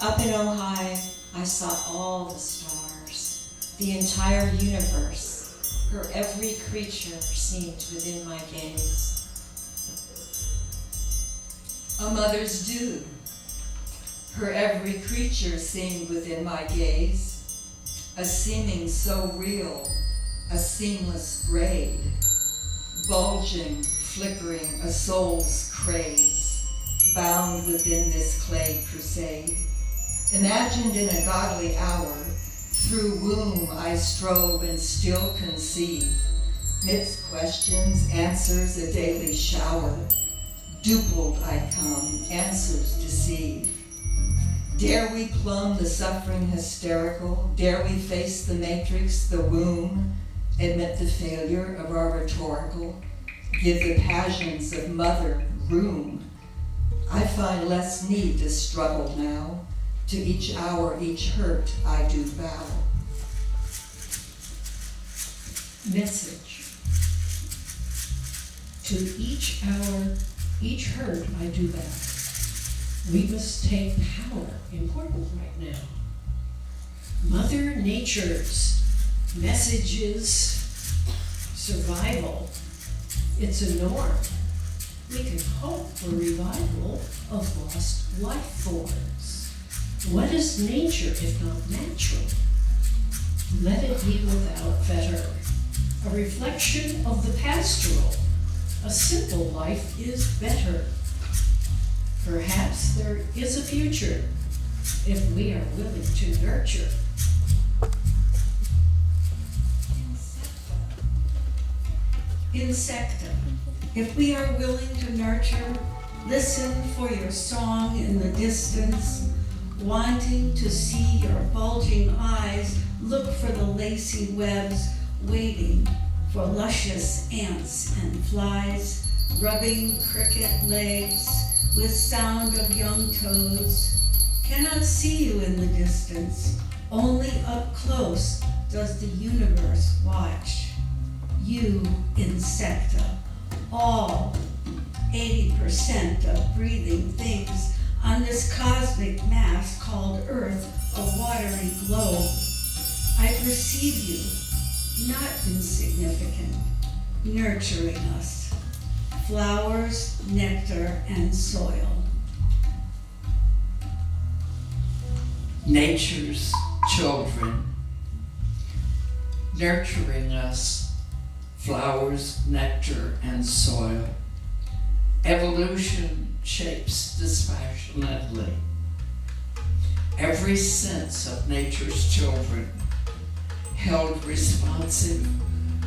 Up in Ojai, I saw all the stars, the entire universe, her every creature seemed within my gaze. A mother's dew. Her every creature seemed within my gaze. A seeming so real, a seamless braid. Bulging, flickering, a soul's craze. Bound within this clay crusade. Imagined in a godly hour, through womb I strove and still conceive. Midst questions, answers, a daily shower. Dupled I come, answers deceive. Dare we plumb the suffering hysterical? Dare we face the matrix, the womb? Admit the failure of our rhetorical? Give the passions of mother room? I find less need to struggle now. To each hour, each hurt, I do bow. Message. To each hour, each hurt, I do bow. We must take power, important right now. Mother Nature's message is survival. It's a norm. We can hope for revival of lost life forms. What is nature if not natural? Let it be without fetter. A reflection of the pastoral. A simple life is better. Perhaps there is a future if we are willing to nurture. Insecta. If we are willing to nurture, listen for your song in the distance, wanting to see your bulging eyes, look for the lacy webs waiting for luscious ants and flies, rubbing cricket legs with sound of young toads. Cannot see you in the distance, only up close does the universe watch. You, insecta, all 80% of breathing things on this cosmic mass called Earth, a watery globe. I perceive you, not insignificant, nurturing us. Flowers, nectar, and soil. Nature's children, nurturing us, flowers, nectar, and soil. Evolution shapes dispassionately. Every sense of nature's children held responsive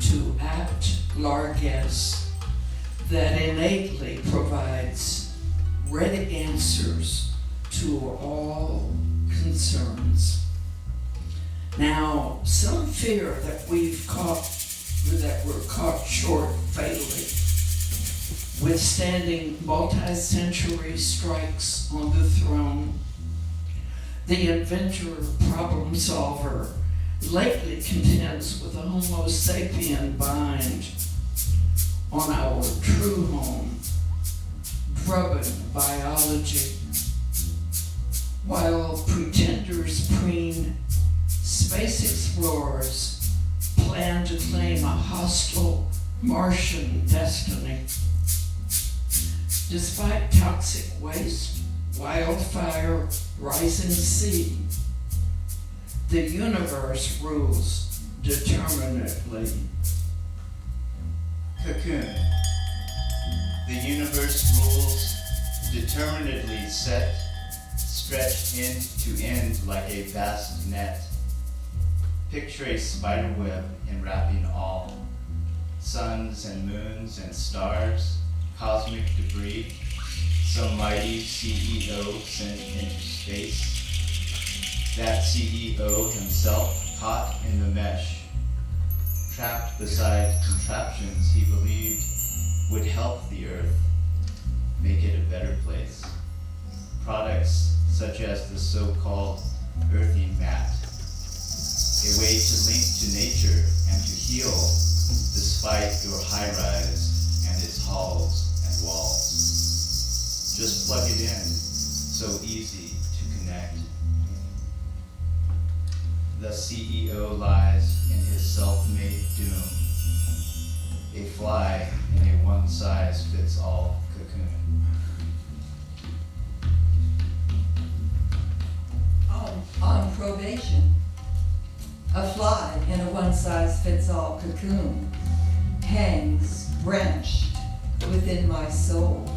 to apt largesse that innately provides ready answers to all concerns. Now, some fear that we're caught short fatally, withstanding multi-century strikes on the throne. The inventor, problem solver, lately contends with a Homo sapien bind on our true home, drubbing biology, while pretenders preen space explorers plan to claim a hostile Martian destiny. Despite toxic waste, wildfire, rising sea, the universe rules determinately. Cocoon. The universe rules, determinedly set, stretched end to end like a vast net. Picture a spider web enwrapping all, suns and moons and stars, cosmic debris, some mighty CEO sent into space. That CEO himself caught in the mesh, trapped beside contraptions he believed would help the earth, make it a better place. Products such as the so-called earthing mat, a way to link to nature and to heal despite your high-rise and its halls and walls. Just plug it in, so easy to connect. The CEO lies in his self-made doom, a fly in a one-size-fits-all cocoon. On probation, a fly in a one-size-fits-all cocoon hangs wrenched within my soul.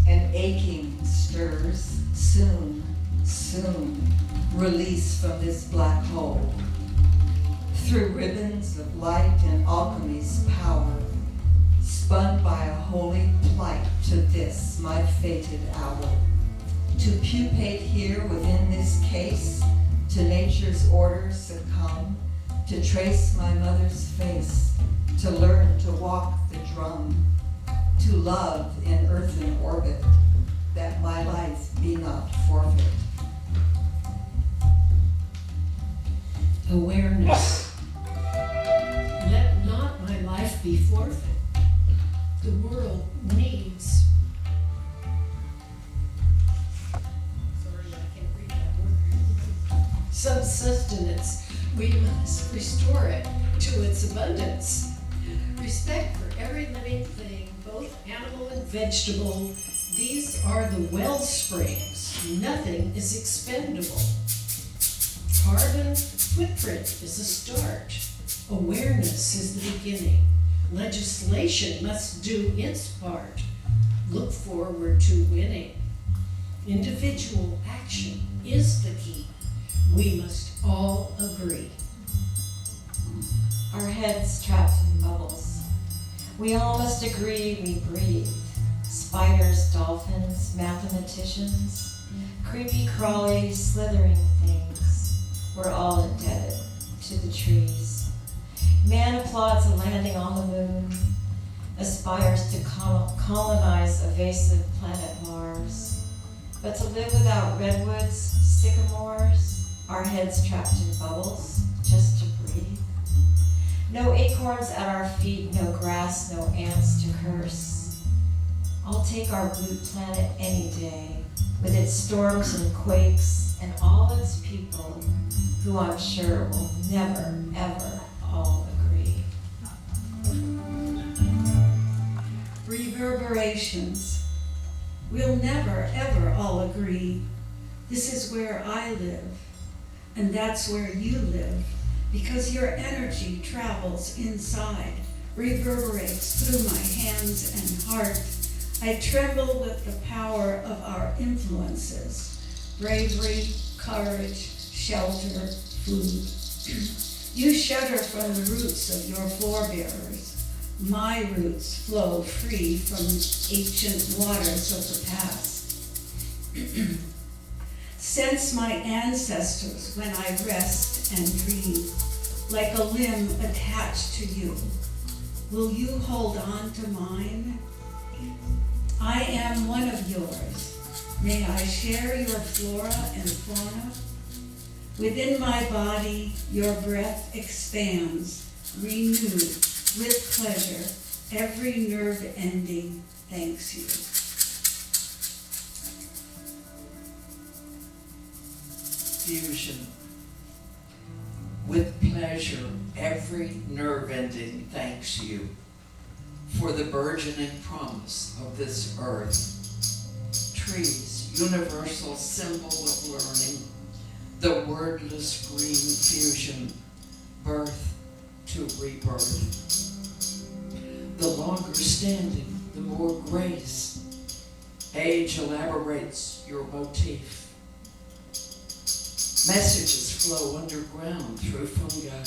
An aching stirs, soon, release from this black hole. Through ribbons of light and alchemy's power, spun by a holy plight to this, my fated hour. To pupate here within this case, to nature's order succumb, to trace my mother's face, to learn to walk the drum, to love in earthen orbit, that my life be not forfeit. Awareness. Let not my life be forfeit. The world needs. Sorry, I can't read that word. Some sustenance. We must restore it to its abundance. Respect for every living thing, both animal and vegetable. These are the well springs. Nothing is expendable. Carbon footprint is a start. Awareness is the beginning. Legislation must do its part. Look forward to winning. Individual action is the key. We must all agree. Our heads trapped in bubbles. We all must agree we breathe. Spiders, dolphins, mathematicians, creepy, crawly, slithering things. We're all indebted to the trees. Man applauds a landing on the moon, aspires to colonize evasive planet Mars. But to live without redwoods, sycamores, our heads trapped in bubbles, just to breathe. No acorns at our feet, no grass, no ants to curse. I'll take our blue planet any day, with its storms and quakes and all its people, who I'm sure will never, ever all agree. Reverberations. We'll never, ever all agree. This is where I live, and that's where you live, because your energy travels inside, reverberates through my hands and heart. I tremble with the power of our influences, bravery, courage, shelter, food. You shudder from the roots of your forebearers. My roots flow free from ancient waters of the past. Sense my ancestors when I rest and dream, like a limb attached to you. Will you hold on to mine? I am one of yours. May I share your flora and fauna? Within my body, your breath expands, renewed with pleasure. Every nerve ending thanks you. Fusion. With pleasure, every nerve ending thanks you for the burgeoning promise of this earth. Trees, universal symbol of learning, the wordless green fusion, birth to rebirth. The longer standing, the more grace. Age elaborates your motif. Messages flow underground through fungi.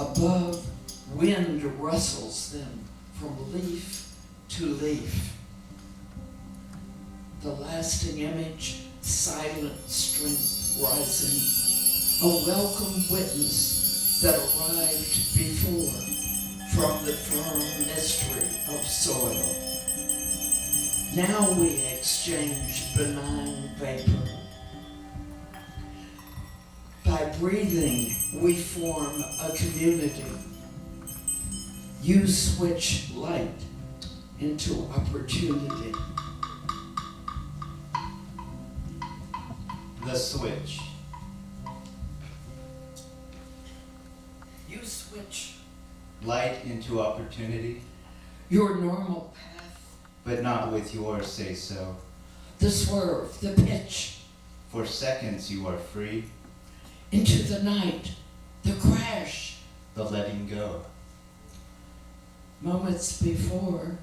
Above, wind rustles them from leaf to leaf. The lasting image, silent strength rising, a welcome witness that arrived before from the firm mystery of soil. Now we exchange benign vapor. By breathing, we form a community. You switch light into opportunity. The switch. You switch Light into opportunity, your normal path. but not with your say-so. The swerve, the pitch. For seconds you are free, Into the night, the crash. the letting go. Moments before,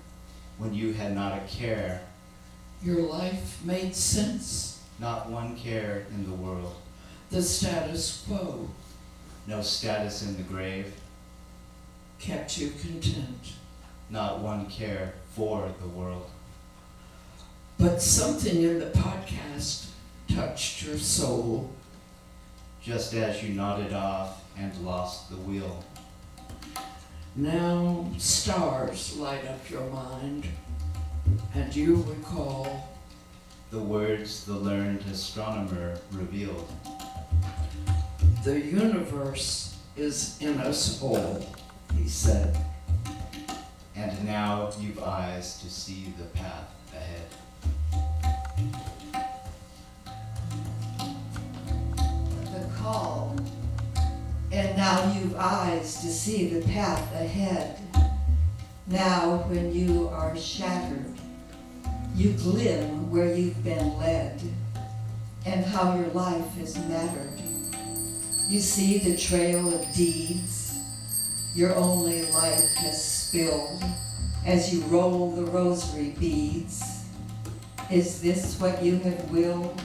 When you had not a care, your life made sense. not one care in the world. The status quo No status in the grave, kept you content. not one care for the world. But something in the podcast touched your soul. Just as you nodded off and lost the wheel. Now stars light up your mind, and you recall The words the learned astronomer revealed. the universe is in us all, he said. And now you've eyes to see the path ahead. The call. And now you've eyes to see the path ahead. Now when you are shattered, you glim where you've been led, and how your life has mattered. You see the trail of deeds your only life has spilled as you roll the rosary beads. Is this what you have willed?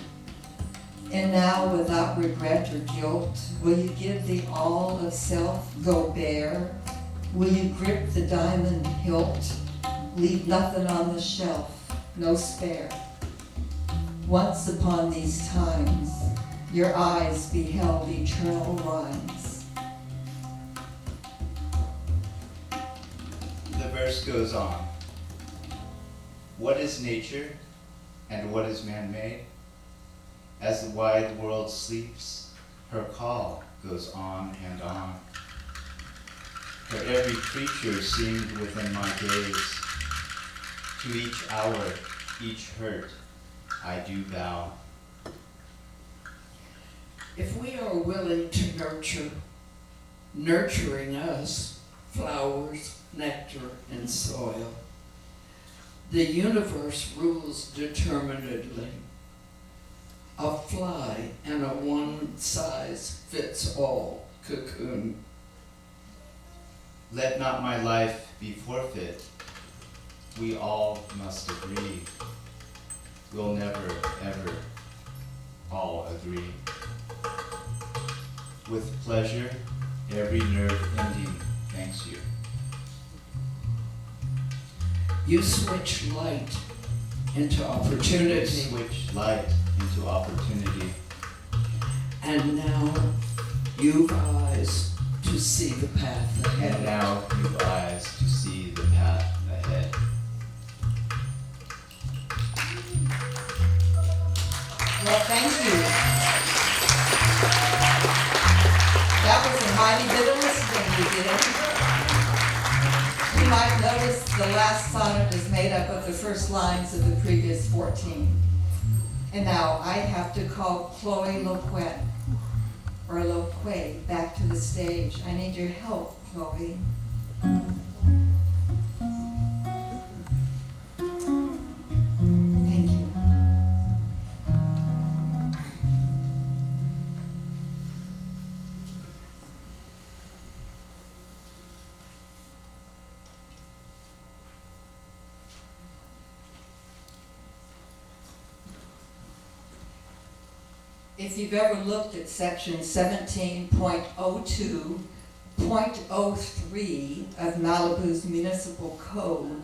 And now without regret or guilt, will you give the all of self, go bare? Will you grip the diamond hilt, leave nothing on the shelf, no spare? Once upon these times, your eyes beheld eternal rhymes. verse goes on. What is nature and what is man-made? As the wide world sleeps, her call goes on and on. For every creature seemed within my gaze. To each hour, each hurt, I do bow. If we are willing to nurture, nurturing us, flowers, nectar, and soil, the universe rules determinedly. A fly in a one-size-fits-all cocoon. Let not my life be forfeit. We all must agree. We'll never, ever all agree. With pleasure, every nerve ending thanks you. You switch light into opportunity. Switch light into opportunity. And now you've eyes to see the path ahead. And now you've eyes to see the path ahead. Well, thank you. That was a mighty bit of listening we did. You might notice the last sonnet is made up of the first lines of the previous 14. And now I have to call Chloe Loquet, or Loque, back to the stage. I need your help, Chloe. Thank you. If you've ever looked at section 17.02.03 of Malibu's municipal code,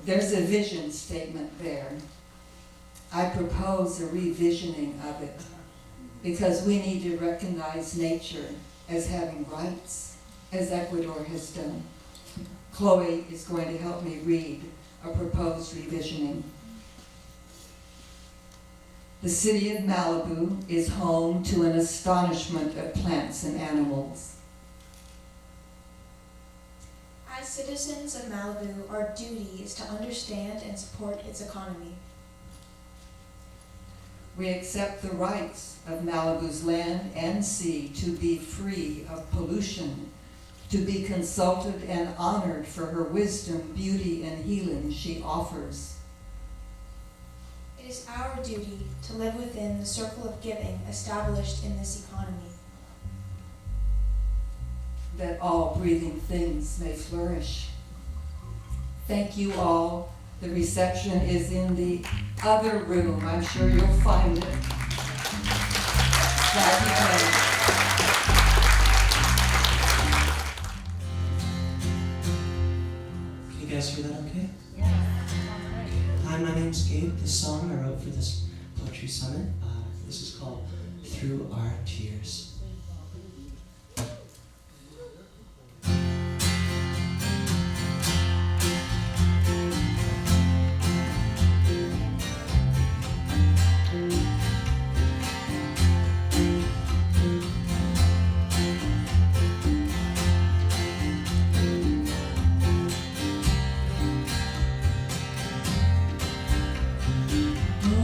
there's a vision statement there. I propose a revisioning of it because we need to recognize nature as having rights, as Ecuador has done. Chloe is going to help me read a proposed revisioning. The city of Malibu is home to an astonishment of plants and animals. As citizens of Malibu, our duty is to understand and support its economy. We accept the rights of Malibu's land and sea to be free of pollution, to be consulted and honored for her wisdom, beauty, and healing she offers. It is our duty to live within the circle of giving established in this economy. That all breathing things may flourish. Thank you all. The reception is in the other room. I'm sure you'll find it. Glad you came. Can you guys hear that okay? Hi, my name's Gabe. This song I wrote for this poetry summit. This is called Through Our Tears.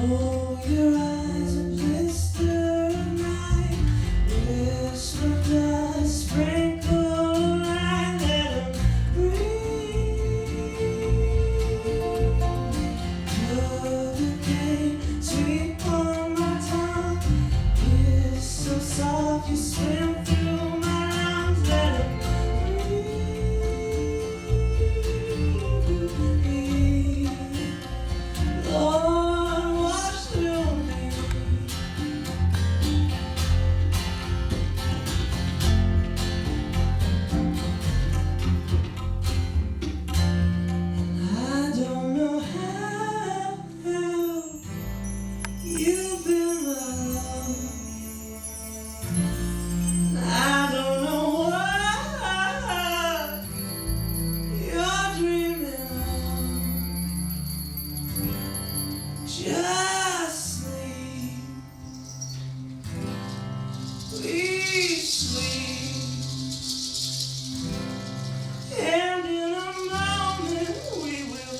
Oh, your eyes are blister night. Just sleep, please sleep, and in a moment we will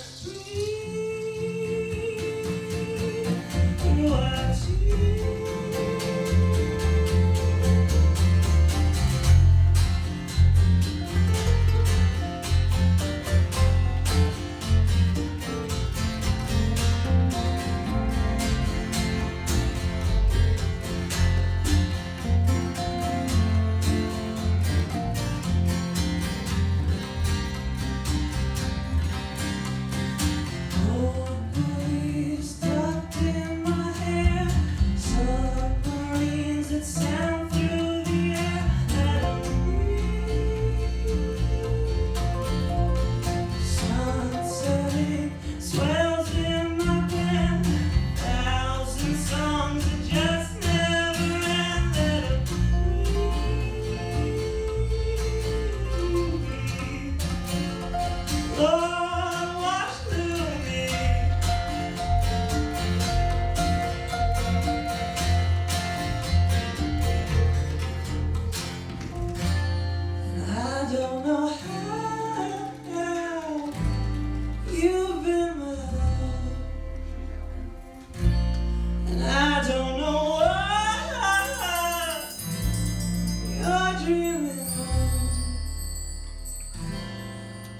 breathe our tears.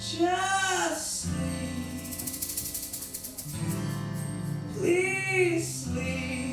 Just sleep, please sleep.